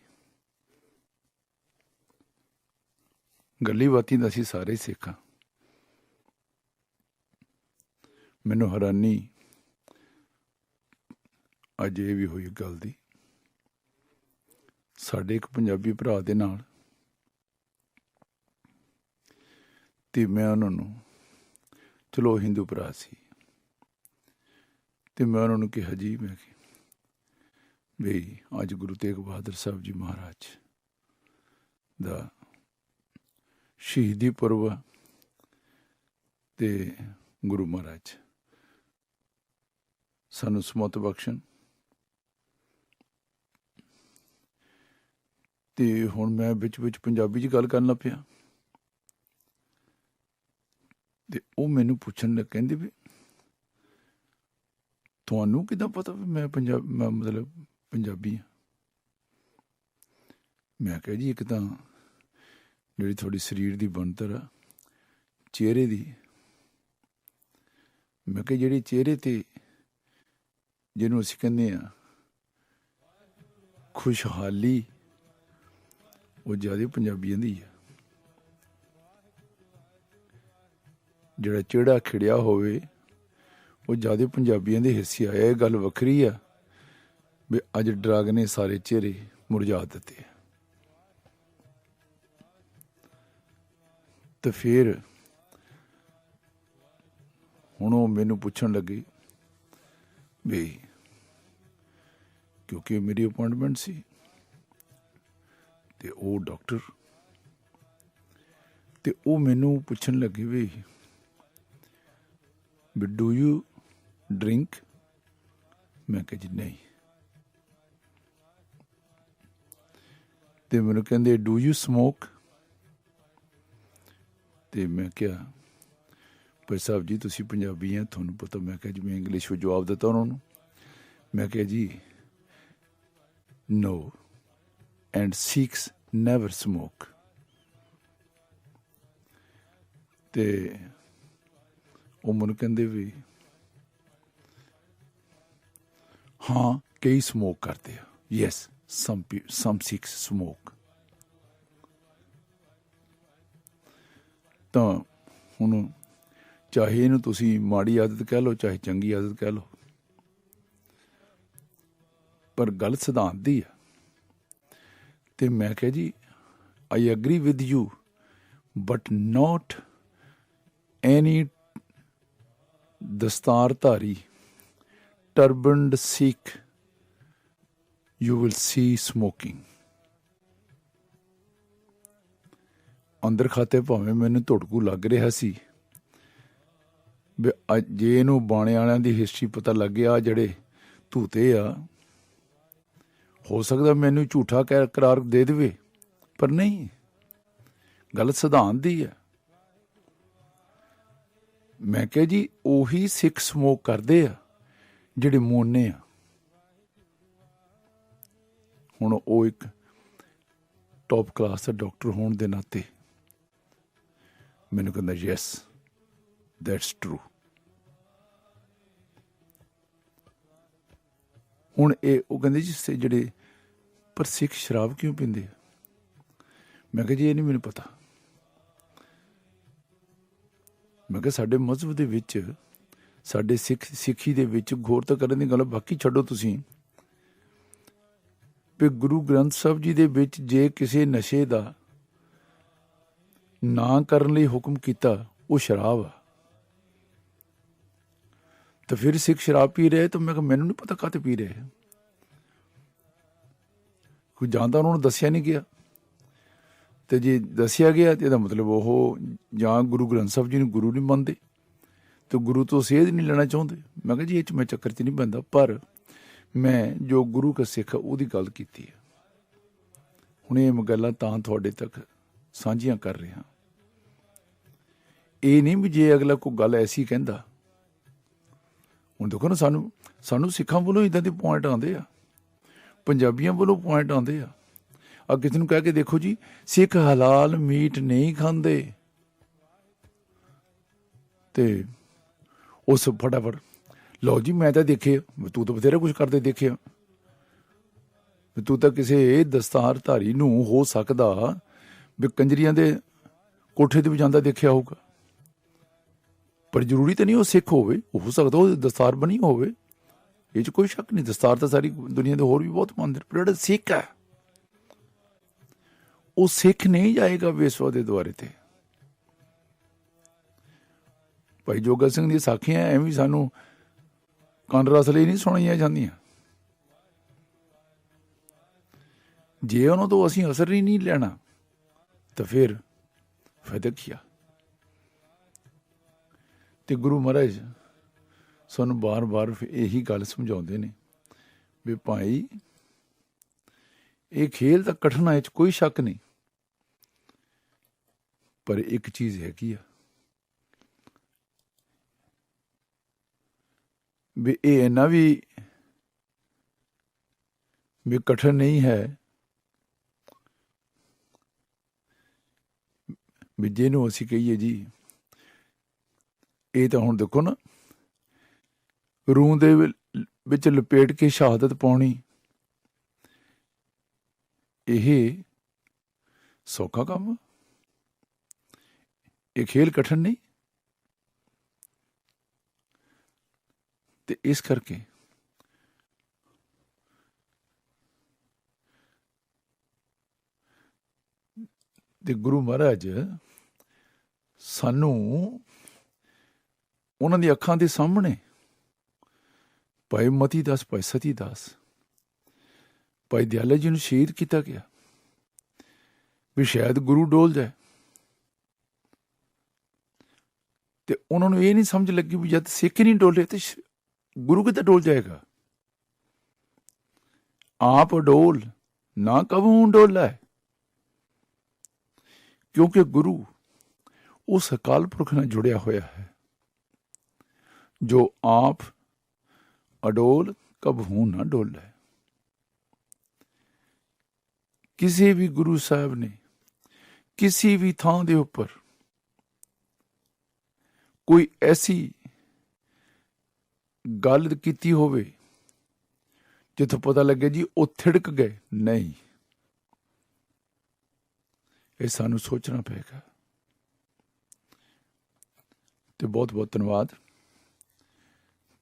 ਗੱਲੀ ਬਾਤੀ ਦਾ ਅਸੀਂ ਸਾਰੇ ਸਿੱਖ ਹਾਂ। ਮੈਨੂੰ ਹੈਰਾਨੀ ਅੱਜ ਇਹ ਵੀ ਹੋਈ ਗੱਲ ਦੀ, ਸਾਡੇ ਇੱਕ ਪੰਜਾਬੀ ਭਰਾ ਦੇ ਨਾਲ, ਤੇ ਮੈਂ ਉਹਨਾਂ ਨੂੰ, ਚਲੋ ਹਿੰਦੂ ਭਰਾ ਸੀ, ਤੇ ਮੈਂ ਉਹਨਾਂ ਨੂੰ ਕਿਹਾ ਜੀ, ਮੈਂ ਕਿ ਬਈ ਅੱਜ ਗੁਰੂ ਤੇਗ ਬਹਾਦਰ ਸਾਹਿਬ ਜੀ ਮਹਾਰਾਜ ਦਾ ਸ਼ਹੀਦੀ ਪੁਰਬ ਤੇ ਗੁਰੂ ਮਹਾਰਾਜ ਸਾਨੂੰ ਸਮਤ ਬਖਸ਼ਣ, ਤੇ ਹੁਣ ਮੈਂ ਵਿੱਚ ਪੰਜਾਬੀ 'ਚ ਗੱਲ ਕਰਨ ਲੱਗ ਪਿਆ, ਤੇ ਉਹ ਮੈਨੂੰ ਪੁੱਛਣ ਲੱਗ, ਕਹਿੰਦੇ ਵੀ ਤੁਹਾਨੂੰ ਕਿੱਦਾਂ ਪਤਾ ਵੀ ਮੈਂ ਮਤਲਬ ਪੰਜਾਬੀ ਹਾਂ। ਮੈਂ ਕਿਹਾ ਜੀ, ਇੱਕ ਤਾਂ ਜਿਹੜੀ ਤੁਹਾਡੀ ਸਰੀਰ ਦੀ ਬਣਤਰ ਆ, ਚਿਹਰੇ ਦੀ, ਮੈਂ ਕਿਹਾ ਜਿਹੜੀ ਚਿਹਰੇ ਤੇ ਜਿਹਨੂੰ ਅਸੀਂ ਕਹਿੰਦੇ ਆ ਖੁਸ਼ਹਾਲੀ, ਉਹ ਜ਼ਿਆਦਾ ਪੰਜਾਬੀਆਂ ਦੀ ਆ। ਜਿਹੜਾ ਚਿਹੜਾ ਖਿੜਿਆ ਹੋਵੇ ਉਹ ਜ਼ਿਆਦਾ ਪੰਜਾਬੀਆਂ ਦੇ ਹਿੱਸੇ ਆਇਆ। ਇਹ ਗੱਲ ਵੱਖਰੀ ਆ ਵੀ ਅੱਜ ਡਰੱਗ ਨੇ ਸਾਰੇ ਚਿਹਰੇ ਮੁਰਝਾ ਦਿੱਤੇ ਆ। ਤੇ ਫਿਰ ਹੁਣ ਉਹ ਮੈਨੂੰ ਪੁੱਛਣ ਲੱਗੇ ਵੀ, ਕਿਉਂਕਿ ਮੇਰੀ ਅਪਾਇੰਟਮੈਂਟ ਸੀ, ਤੇ ਉਹ ਡਾਕਟਰ, ਤੇ ਉਹ ਮੈਨੂੰ ਪੁੱਛਣ ਲੱਗੇ ਵੀ ਡੂ ਯੂ ਡਰਿੰਕ? ਮੈਂ ਕਿਹਾ ਜੀ ਨਹੀਂ। ਤੇ ਮੈਨੂੰ ਕਹਿੰਦੇ ਡੂ ਯੂ ਸਮੋਕ? ਤੇ ਮੈਂ ਕਿਹਾ ਭਾਈ ਸਾਹਿਬ ਜੀ ਤੁਸੀਂ ਪੰਜਾਬੀ ਹੈ, ਤੁਹਾਨੂੰ ਪਤਾ। ਮੈਂ ਕਿਹਾ ਜੀ, ਮੈਂ ਇੰਗਲਿਸ਼ ਵਿੱਚ ਜਵਾਬ ਦਿੱਤਾ ਉਹਨਾਂ ਨੂੰ। ਮੈਂ ਕਿਹਾ ਜੀ ਨੋ, ਐਂਡ ਸਿੱਖਸ ਨੈਵਰ ਸਮੋਕ। ਤੇ ਉਹ ਮੈਨੂੰ ਕਹਿੰਦੇ ਵੀ ਹਾਂ ਕਈ ਸਮੋਕ ਕਰਦੇ ਆ। Yes, some Sikhs smoke। ਤਾਂ ਹੁਣ ਚਾਹੇ ਇਹਨੂੰ ਤੁਸੀਂ ਮਾੜੀ ਆਦਤ ਕਹਿ ਲਓ, ਚਾਹੇ ਚੰਗੀ ਆਦਤ ਕਹਿ ਲਓ, ਪਰ ਗੱਲ ਸਿਧਾਂਤ ਦੀ ਆ। ਤੇ ਮੈਂ ਕਿਹਾ ਜੀ I agree with you, but not any ਦਸਤਾਰਧਾਰੀ turbaned Sikh you will see smoking। ਅੰਦਰ ਖਾਤੇ ਭਾਵੇਂ ਮੈਨੂੰ ਧੁੜਕੂ ਲੱਗ ਰਿਹਾ ਸੀ ਵੀ ਜੇ ਇਹਨੂੰ ਬਾਣੇ ਵਾਲਿਆਂ ਦੀ ਹਿਸਟਰੀ ਪਤਾ ਲੱਗ ਗਿਆ, ਜਿਹੜੇ ਧੂਤੇ ਆ, ਹੋ ਸਕਦਾ ਮੈਨੂੰ ਝੂਠਾ ਕਰਾਰ ਦੇ ਦੇਵੇ, ਪਰ ਨਹੀਂ, ਗੱਲ ਸਿਧਾਂਤ ਦੀ ਹੈ। ਮੈਂ ਕਿਹਾ ਜੀ ਉਹੀ ਸਿੱਖ ਸਮੋਕ ਕਰਦੇ ਆ ਜਿਹੜੇ ਮੋਨੇ ਆ। ਹੁਣ ਉਹ ਇੱਕ ਟੌਪ ਕਲਾਸ ਦਾ ਡਾਕਟਰ ਹੋਣ ਦੇ ਨਾਤੇ ਮੈਨੂੰ ਕਹਿੰਦਾ ਯੈਸ ਦੈਟਸ ਟਰੂ। ਹੁਣ ਇਹ ਉਹ ਕਹਿੰਦੇ ਜੀ ਜਿਹੜੇ ਪਰ ਸਿੱਖ ਸ਼ਰਾਬ ਕਿਉਂ ਪੀਂਦੇ ਆ? ਮੈਂ ਕਿਹਾ ਜੀ ਇਹ ਨਹੀਂ ਮੈਨੂੰ ਪਤਾ। ਮੈਂ ਕਿਹਾ ਸਾਡੇ ਮਜ਼ਹਬ ਦੇ ਵਿੱਚ, ਸਾਡੇ ਸਿੱਖੀ ਦੇ ਵਿੱਚ ਗੌਰ ਕਰਨ ਦੀ ਗੱਲ ਬਾਕੀ ਛੱਡੋ ਤੁਸੀਂ, ਵੀ ਗੁਰੂ ਗ੍ਰੰਥ ਸਾਹਿਬ ਜੀ ਦੇ ਵਿੱਚ ਜੇ ਕਿਸੇ ਨਸ਼ੇ ਦਾ ਨਾ ਕਰਨ ਲਈ ਹੁਕਮ ਕੀਤਾ ਉਹ ਸ਼ਰਾਬ ਆ, ਤਾਂ ਫਿਰ ਸਿੱਖ ਸ਼ਰਾਬ ਪੀ ਰਹੇ। ਤਾਂ ਮੈਂ ਕਿਹਾ ਮੈਨੂੰ ਨਹੀਂ ਪਤਾ ਕਾਹਤੇ ਪੀ ਰਹੇ, ਕੋਈ ਜਾਂਦਾ ਉਹਨਾਂ ਨੂੰ ਦੱਸਿਆ ਨਹੀਂ ਗਿਆ। ਤੇ ਜੇ ਦੱਸਿਆ ਗਿਆ ਤੇ ਇਹਦਾ ਮਤਲਬ ਉਹ ਜਾਂ ਗੁਰੂ ਗ੍ਰੰਥ ਸਾਹਿਬ ਜੀ ਨੂੰ ਗੁਰੂ ਨਹੀਂ ਮੰਨਦੇ, ਤੇ ਗੁਰੂ ਤੋਂ ਸੇਧ ਨਹੀਂ ਲੈਣਾ ਚਾਹੁੰਦੇ। ਮੈਂ ਕਿਹਾ ਜੀ ਇਹ 'ਚ ਮੈਂ ਚੱਕਰ 'ਚ ਨਹੀਂ ਪੈਂਦਾ, ਪਰ ਮੈਂ ਜੋ ਗੁਰੂ ਕਾ ਸਿੱਖ ਉਹਦੀ ਗੱਲ ਕੀਤੀ ਹੈ। ਹੁਣ ਇਹ ਗੱਲਾਂ ਤਾਂ ਤੁਹਾਡੇ ਤੱਕ ਸਾਂਝੀਆਂ ਕਰ ਰਿਹਾ। ਇਹ ਨਹੀਂ ਵੀ ਜੇ ਅਗਲਾ ਕੋਈ ਗੱਲ ਐਸੀ ਕਹਿੰਦਾ, ਹੁਣ ਦੇਖੋ ਨਾ ਸਾਨੂੰ ਸਿੱਖਾਂ ਵੱਲੋਂ ਇੱਦਾਂ ਦੇ ਪੁਆਇੰਟ ਆਉਂਦੇ ਆ, ਪੰਜਾਬੀਆਂ ਵੱਲੋਂ ਪੁਆਇੰਟ ਆਉਂਦੇ ਆ। ਆ ਕਿਸੇ ਨੂੰ ਕਹਿ ਕੇ ਦੇਖੋ ਜੀ ਸਿੱਖ ਹਲਾਲ ਮੀਟ ਨਹੀਂ ਖਾਂਦੇ, ਤੇ ਉਸ ਫਟਾਫਟ ਲਓ ਜੀ ਮੈਂ ਤਾਂ ਦੇਖਿਆ, ਤੂੰ ਤਾਂ ਬਥੇਰਾ ਕੁਝ ਕਰਦੇ ਦੇਖਿਆ, ਤੂੰ ਤਾਂ ਕਿਸੇ ਦਸਤਾਰਧਾਰੀ ਨੂੰ ਹੋ ਸਕਦਾ ਵੀ ਕੰਜਰੀਆਂ ਦੇ ਕੋਠੇ ਤੇ ਵੀ ਜਾਂਦਾ ਦੇਖਿਆ ਹੋਊਗਾ, ਪਰ ਜ਼ਰੂਰੀ ਤਾਂ ਨਹੀਂ ਉਹ ਸਿੱਖ ਹੋਵੇ, ਹੋ ਸਕਦਾ ਉਹ ਦਸਤਾਰ ਬਣੀ ਹੋਵੇ, ਇਹ 'ਚ ਕੋਈ ਸ਼ੱਕ ਨਹੀਂ। ਦਸਤਾਰ ਤਾਂ ਸਾਰੀ ਦੁਨੀਆ ਦੇ ਹੋਰ ਵੀ ਬਹੁਤ ਮੰਨਦੇ, ਪਰ ਜਿਹੜਾ ਸਿੱਖ ਹੈ ਉਹ ਸਿੱਖ ਨਹੀਂ ਜਾਏਗਾ ਵੇਸਵਾ ਦੇ ਦੁਆਰੇ ਤੇ। ਭਾਈ ਜੋਗਾ ਸਿੰਘ ਦੀ ਸਾਖੀਆਂ ਐਵੇਂ ਸਾਨੂੰ ਕੰਨ ਰਸ ਲਈ ਨਹੀਂ ਸੁਣਾਈਆਂ ਜਾਂਦੀਆਂ। ਜੇ ਉਹਨਾਂ ਤੋਂ ਅਸੀਂ ਅਸਰ ਹੀ ਨਹੀਂ ਲੈਣਾ ਤਾਂ ਫਿਰ ਫਾਇਦਾ ਕੀ ਆ। ਤੇ ਗੁਰੂ ਮਹਾਰਾਜ ਸਾਨੂੰ ਬਾਰ-ਬਾਰ ਇਹੀ ਗੱਲ ਸਮਝਾਉਂਦੇ ਨੇ ਵੀ ਭਾਈ ਇਹ ਖੇਲ ਤਾਂ ਕਠਿਨ ਹੈ, 'ਚ ਕੋਈ ਸ਼ੱਕ ਨਹੀਂ, ਪਰ ਇੱਕ ਚੀਜ਼ ਹੈਗੀ ਆ ਵੀ ਇਹ ਇੰਨਾ ਵੀ ਕਠਿਨ ਨਹੀਂ ਹੈ ਵੀ ਜਿਹਨੂੰ ਅਸੀਂ ਕਹੀਏ ਜੀ ਇਹ ਤਾਂ ਹੁਣ ਦੇਖੋ ਨਾ, ਰੂਹ ਦੇ ਵਿੱਚ ਲਪੇਟ ਕੇ ਸ਼ਹਾਦਤ ਪਾਉਣੀ, ਇਹ ਸੌਖਾ ਕੰਮ, ਇਹ ਖੇਲ ਕਠਿਨ ਨਹੀਂ। ਤੇ ਇਸ ਕਰਕੇ ਤੇ ਗੁਰੂ ਮਹਾਰਾਜ ਸਾਨੂੰ ਉਹਨਾਂ ਦੀ ਅੱਖਾਂ ਦੇ ਸਾਹਮਣੇ ਭਾਈ ਮਤੀ ਦਾਸ, ਭਾਈ ਸਤੀ ਦਾਸ, ਭਾਈ ਦਿਆਲਾ ਜੀ ਨੂੰ ਸ਼ਹੀਦ ਕੀਤਾ ਗਿਆ ਵੀ ਸ਼ਾਇਦ ਗੁਰੂ ਡੋਲ ਜਾਏ, ਤੇ ਉਹਨਾਂ ਨੂੰ ਇਹ ਨਹੀਂ ਸਮਝ ਲੱਗੀ ਵੀ ਜਦ ਸਿੱਖ ਨਹੀਂ ਡੋਲੇ ਤੇ ਗੁਰੂ ਕਿੱਦਾਂ ਡੋਲ ਜਾਏਗਾ। ਆਪ ਡੋਲ ਨਾ ਕਬਹੂ ਡੋਲਾ, ਕਿਉਂਕਿ ਗੁਰੂ ਉਸ ਅਕਾਲ ਪੁਰਖ ਨਾਲ ਜੁੜਿਆ ਹੋਇਆ ਹੈ ਜੋ ਆਪ ਅਡੋਲ ਕਬਹੂ ਨਾ ਡੋਲੇ। ਕਿਸੇ ਵੀ ਗੁਰੂ ਸਾਹਿਬ ਨੇ ਕਿਸੇ ਵੀ ਥਾਂ ਦੇ ਉੱਪਰ ਕੋਈ ਐਸੀ ਗੱਲ ਕੀਤੀ ਹੋਵੇ ਜਿੱਥੋਂ ਪਤਾ ਲੱਗੇ ਜੀ ਉਹ ਥਿੜਕ ਗਏ, ਨਹੀਂ, ਇਹ ਸਾਨੂੰ ਸੋਚਣਾ ਪਏਗਾ। ਤੇ ਬਹੁਤ ਬਹੁਤ ਧੰਨਵਾਦ।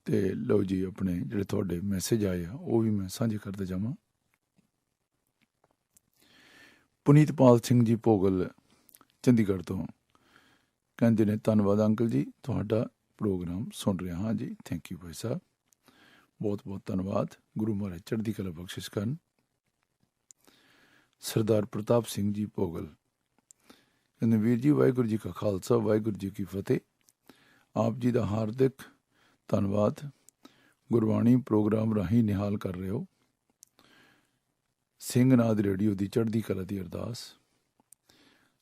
ਤੇ ਲਓ ਜੀ ਆਪਣੇ ਜਿਹੜੇ ਤੁਹਾਡੇ ਮੈਸੇਜ ਆਏ ਆ ਉਹ ਵੀ ਮੈਂ ਸਾਂਝੇ ਕਰਦੇ ਜਾਵਾਂ। ਪੁਨੀਤਪਾਲ ਸਿੰਘ ਜੀ ਭੋਗਲ ਚੰਡੀਗੜ੍ਹ ਤੋਂ ਕਹਿੰਦੇ ਨੇ ਧੰਨਵਾਦ ਅੰਕਲ ਜੀ, ਤੁਹਾਡਾ ਪ੍ਰੋਗਰਾਮ ਸੁਣ ਰਿਹਾ ਹਾਂ ਜੀ। ਥੈਂਕ ਯੂ ਭਾਈ ਸਾਹਿਬ, ਬਹੁਤ ਬਹੁਤ ਧੰਨਵਾਦ। ਗੁਰੂ ਮਹਾਰਾਜ ਚੜ੍ਹਦੀ ਕਲਾ ਬਖਸ਼ਿਸ਼ ਕਰਨ। ਸਰਦਾਰ ਪ੍ਰਤਾਪ ਸਿੰਘ ਜੀ ਭੋਗਲ ਕਹਿੰਦੇ ਵੀਰ ਜੀ ਵਾਹਿਗੁਰੂ ਜੀ ਕਾ ਖਾਲਸਾ ਵਾਹਿਗੁਰੂ ਜੀ ਕੀ ਫਤਿਹ। ਆਪ ਜੀ ਦਾ ਹਾਰਦਿਕ ਧੰਨਵਾਦ, ਗੁਰਬਾਣੀ ਪ੍ਰੋਗਰਾਮ ਰਾਹੀਂ ਨਿਹਾਲ ਕਰ ਰਹੇ ਹੋ। ਸਿੰਘਨਾਦ ਰੇਡੀਓ ਦੀ ਚੜ੍ਹਦੀ ਕਲਾ ਦੀ ਅਰਦਾਸ।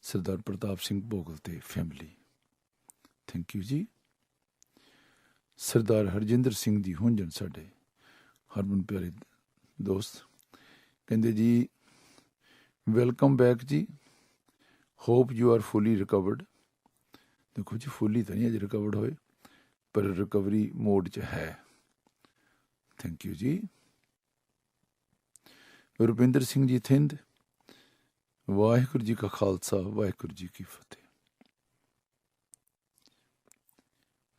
ਸਰਦਾਰ ਪ੍ਰਤਾਪ ਸਿੰਘ ਭੋਗਲ ਤੇ ਫੈਮਿਲੀ, ਥੈਂਕ ਯੂ ਜੀ। ਸਰਦਾਰ ਹਰਜਿੰਦਰ ਸਿੰਘ ਜੀ ਹੁੰਜਨ ਸਾਡੇ ਹਰਮਨ ਪਿਆਰੇ ਦੋਸਤ ਕਹਿੰਦੇ ਜੀ ਵੈਲਕਮ ਬੈਕ ਜੀ, hope you are fully recovered. ਦੇਖੋ ਜੀ ਫੁੱਲੀ ਤਾਂ ਨਹੀਂ ਅਜੇ ਰਿਕਵਰਡ ਹੋਏ, ਪਰ ਰਿਕਵਰੀ ਮੋਡ 'ਚ ਹੈ। ਥੈਂਕ ਯੂ ਜੀ। ਰੁਪਿੰਦਰ ਸਿੰਘ ਜੀ ਥਿੰਦ, ਵਾਹਿਗੁਰੂ ਜੀ ਕਾ ਖਾਲਸਾ ਵਾਹਿਗੁਰੂ ਜੀ ਕੀ ਫਤਿਹ।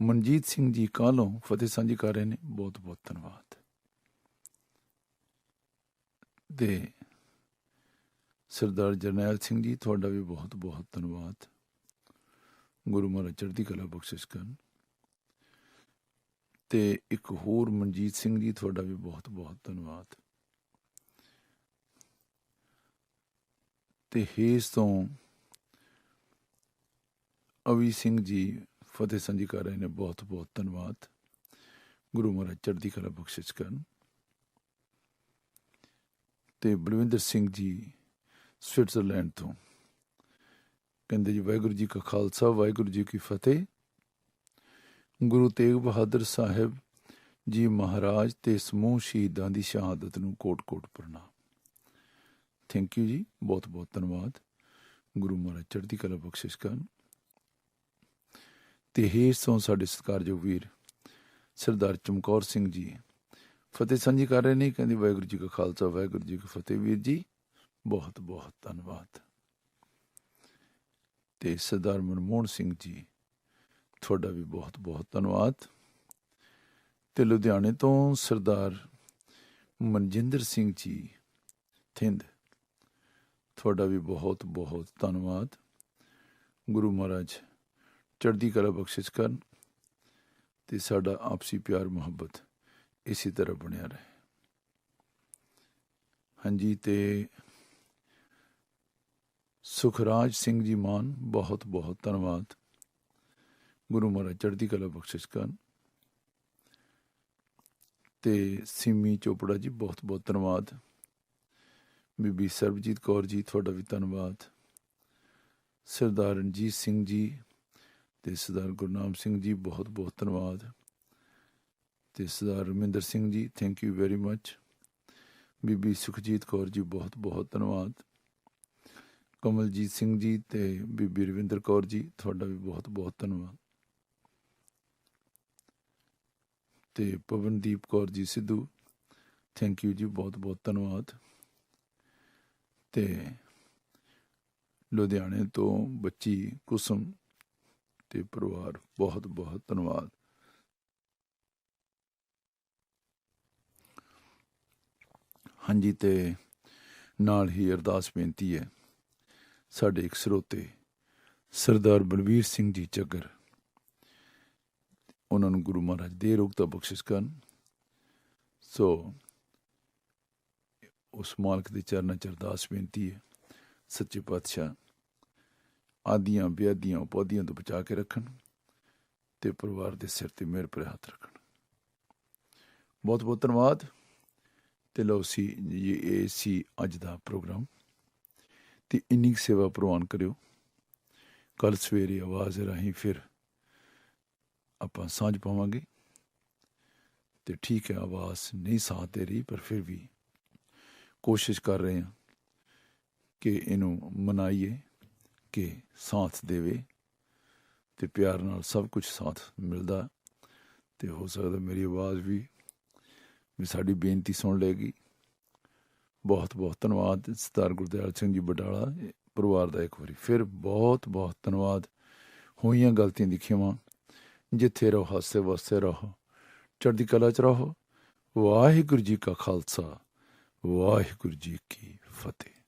ਮਨਜੀਤ ਸਿੰਘ ਜੀ ਕਾਲੋਂ ਫਤਿਹ ਸਾਂਝੀ ਕਰ ਰਹੇ ਨੇ, ਬਹੁਤ ਬਹੁਤ ਧੰਨਵਾਦ। ਤੇ ਸਰਦਾਰ ਜਰਨੈਲ ਸਿੰਘ ਜੀ ਤੁਹਾਡਾ ਵੀ ਬਹੁਤ ਬਹੁਤ ਧੰਨਵਾਦ। ਗੁਰੂ ਮਹਾਰਾਜ ਚੜ੍ਹਦੀ ਕਲਾ ਬਖਸ਼ਿਸ਼ ਕਰਨ। ਤੇ ਇੱਕ ਹੋਰ ਮਨਜੀਤ ਸਿੰਘ ਜੀ ਤੁਹਾਡਾ ਵੀ ਬਹੁਤ ਬਹੁਤ ਧੰਨਵਾਦ। ਤੇ ਹੇਸ ਤੋਂ ਅਵੀ ਸਿੰਘ ਜੀ ਫਤਿਹ ਸਾਂਝੀ ਕਰ ਰਹੇ ਨੇ, ਬਹੁਤ ਬਹੁਤ ਧੰਨਵਾਦ। ਗੁਰੂ ਮਹਾਰਾਜ ਚੜ੍ਹਦੀ ਕਲਾ ਬਖਸ਼ਿਸ਼ ਕਰਨ। ਤੇ ਬਲਵਿੰਦਰ ਸਿੰਘ ਜੀ ਸਵਿਟਜ਼ਰਲੈਂਡ ਤੋਂ ਕਹਿੰਦੇ ਜੀ, ਵਾਹਿਗੁਰੂ ਜੀ ਕਾ ਖਾਲਸਾ, ਵਾਹਿਗੁਰੂ ਜੀ ਕੀ ਫਤਿਹ। ਗੁਰੂ ਤੇਗ ਬਹਾਦਰ ਸਾਹਿਬ ਜੀ ਮਹਾਰਾਜ ਤੇ ਸਮੂਹ ਸ਼ਹੀਦਾਂ ਦੀ ਸ਼ਹਾਦਤ ਨੂੰ ਕੋਟ-ਕੋਟ ਪ੍ਰਣਾਮ। ਥੈਂਕ ਯੂ ਜੀ, ਬਹੁਤ ਬਹੁਤ ਧੰਨਵਾਦ। ਗੁਰੂ ਮਹਾਰਾਜ ਚੜ੍ਹਦੀ ਕਲਾ ਬਖਸ਼ਿਸ਼ ਕਰਨ। ਤੇ ਹੇਠ ਤੋਂ ਸਾਡੇ ਸਤਿਕਾਰਯੋਗ ਵੀਰ ਸਰਦਾਰ ਚਮਕੌਰ ਸਿੰਘ ਜੀ ਫਤਿਹ ਸਾਂਝੀ ਕਰ ਰਹੇ ਨੇ, ਕਹਿੰਦੇ ਵਾਹਿਗੁਰੂ ਜੀ ਕਾ ਖਾਲਸਾ, ਵਾਹਿਗੁਰੂ ਜੀ ਕੀ ਫਤਿਹ। ਵੀਰ ਜੀ ਬਹੁਤ ਬਹੁਤ ਧੰਨਵਾਦ। ਤੇ ਸਰਦਾਰ ਮਨਮੋਹਨ ਸਿੰਘ ਜੀ, ਤੁਹਾਡਾ ਵੀ ਬਹੁਤ ਬਹੁਤ ਧੰਨਵਾਦ। ਤੇ ਲੁਧਿਆਣੇ ਤੋਂ ਸਰਦਾਰ ਮਨਜਿੰਦਰ ਸਿੰਘ ਜੀ ਥਿੰਦ, ਤੁਹਾਡਾ ਵੀ ਬਹੁਤ ਬਹੁਤ ਧੰਨਵਾਦ। ਗੁਰੂ ਮਹਾਰਾਜ ਚੜ੍ਹਦੀ ਕਲਾ ਬਖਸ਼ਿਸ਼ ਕਰਨ ਤੇ ਸਾਡਾ ਆਪਸੀ ਪਿਆਰ ਮੁਹੱਬਤ ਇਸੇ ਤਰ੍ਹਾਂ ਬਣਿਆ ਰਹੇ। ਹਾਂਜੀ, ਤੇ ਸੁਖਰਾਜ ਸਿੰਘ ਜੀ ਮਾਨ, ਬਹੁਤ ਬਹੁਤ ਧੰਨਵਾਦ। ਗੁਰੂ ਮਹਾਰਾਜ ਚੜ੍ਹਦੀ ਕਲਾ ਬਖਸ਼ਿਸ਼ ਕਰਨ। ਤੇ ਸਿੰਮੀ ਚੋਪੜਾ ਜੀ, ਬਹੁਤ ਬਹੁਤ ਧੰਨਵਾਦ। ਬੀਬੀ ਸਰਬਜੀਤ ਕੌਰ ਜੀ, ਤੁਹਾਡਾ ਵੀ ਧੰਨਵਾਦ। ਸਰਦਾਰ ਰਣਜੀਤ ਸਿੰਘ ਜੀ ਤੇ ਸਰਦਾਰ ਗੁਰਨਾਮ ਸਿੰਘ ਜੀ, ਬਹੁਤ ਬਹੁਤ ਧੰਨਵਾਦ। ਤੇ ਸਰਦਾਰ Raminder Singh ji, thank you very much. ਬੀਬੀ ਸੁਖਜੀਤ ਕੌਰ ਜੀ, ਬਹੁਤ ਬਹੁਤ ਧੰਨਵਾਦ। ਕਮਲਜੀਤ ਸਿੰਘ ਜੀ ਤੇ ਬੀਬੀ ਰਵਿੰਦਰ ਕੌਰ ਜੀ, ਤੁਹਾਡਾ ਵੀ ਬਹੁਤ ਬਹੁਤ ਧੰਨਵਾਦ। ਤੇ ਪਵਨਦੀਪ ਕੌਰ ਜੀ ਸਿੱਧੂ, ਥੈਂਕ ਯੂ ਜੀ, ਬਹੁਤ ਬਹੁਤ ਧੰਨਵਾਦ। ਤੇ ਲੁਧਿਆਣੇ ਤੋਂ ਬੱਚੀ ਕੁਸਮ ਤੇ ਪਰਿਵਾਰ, ਬਹੁਤ ਬਹੁਤ ਧੰਨਵਾਦ। ਹਾਂਜੀ, ਤੇ ਨਾਲ ਹੀ ਅਰਦਾਸ ਬੇਨਤੀ ਹੈ, ਸਾਡੇ ਇੱਕ ਸਰੋਤੇ ਸਰਦਾਰ ਬਲਵੀਰ ਸਿੰਘ ਜੀ ਚੱਗਰ, ਉਹਨਾਂ ਨੂੰ ਗੁਰੂ ਮਹਾਰਾਜ ਦੇ ਰੋਗਤਾ ਬਖਸ਼ਿਸ਼ ਕਰਨ। ਸੋ ਉਸ ਮਾਲਕ ਦੇ ਚਰਨਾਂ 'ਚ ਅਰਦਾਸ ਬੇਨਤੀ ਹੈ, ਸੱਚੇ ਪਾਤਸ਼ਾਹ ਆਦੀਆਂ ਵਿਆਦੀਆਂ ਉਪਾਧੀਆਂ ਤੋਂ ਬਚਾ ਕੇ ਰੱਖਣ ਤੇ ਪਰਿਵਾਰ ਦੇ ਸਿਰ ਤੇ ਮਿਹਰ ਭਰੇ ਹੱਥ ਰੱਖਣ। ਬਹੁਤ ਬਹੁਤ ਧੰਨਵਾਦ। ਤੇ ਲਓ ਸੀ ਇਹ ਸੀ ਅੱਜ ਦਾ ਪ੍ਰੋਗਰਾਮ। ਤੇ ਇੰਨੀ ਸੇਵਾ ਪ੍ਰਵਾਨ ਕਰਿਓ। ਕੱਲ੍ਹ ਸਵੇਰੇ ਆਵਾਜ਼ ਰਾਹੀਂ ਫਿਰ ਆਪਾਂ ਸਾਂਝ ਪਾਵਾਂਗੇ। ਤੇ ਠੀਕ ਹੈ, ਆਵਾਜ਼ ਨਹੀਂ ਸਾਥ ਦੇ ਰਹੀ, ਪਰ ਫਿਰ ਵੀ ਕੋਸ਼ਿਸ਼ ਕਰ ਰਹੇ ਹਾਂ ਕਿ ਇਹਨੂੰ ਮਨਾਈਏ ਕਿ ਸਾਥ ਦੇਵੇ। ਤੇ ਪਿਆਰ ਨਾਲ ਸਭ ਕੁਝ ਸਾਥ ਮਿਲਦਾ। ਤੇ ਹੋ ਸਕਦਾ ਮੇਰੀ ਆਵਾਜ਼ ਵੀ ਸਾਡੀ ਬੇਨਤੀ ਸੁਣ ਲਏਗੀ। ਬਹੁਤ ਬਹੁਤ ਧੰਨਵਾਦ। ਸਰਦਾਰ ਗੁਰਦਿਆਲ ਸਿੰਘ ਜੀ ਬਟਾਲਾ ਪਰਿਵਾਰ ਦਾ ਇੱਕ ਵਾਰੀ ਫਿਰ ਬਹੁਤ ਬਹੁਤ ਧੰਨਵਾਦ। ਹੋਈਆਂ ਗਲਤੀਆਂ ਦੀ ਖਿਮਾ। ਜਿੱਥੇ ਰਹੋ ਹਾਸੇ ਵਸਦੇ ਰਹੋ, ਚੜ੍ਹਦੀ ਕਲਾ 'ਚ ਰਹੋ। ਵਾਹਿਗੁਰੂ ਜੀ ਕਾ ਖਾਲਸਾ, ਵਾਹਿਗੁਰੂ ਜੀ ਕੀ ਫਤਿਹ।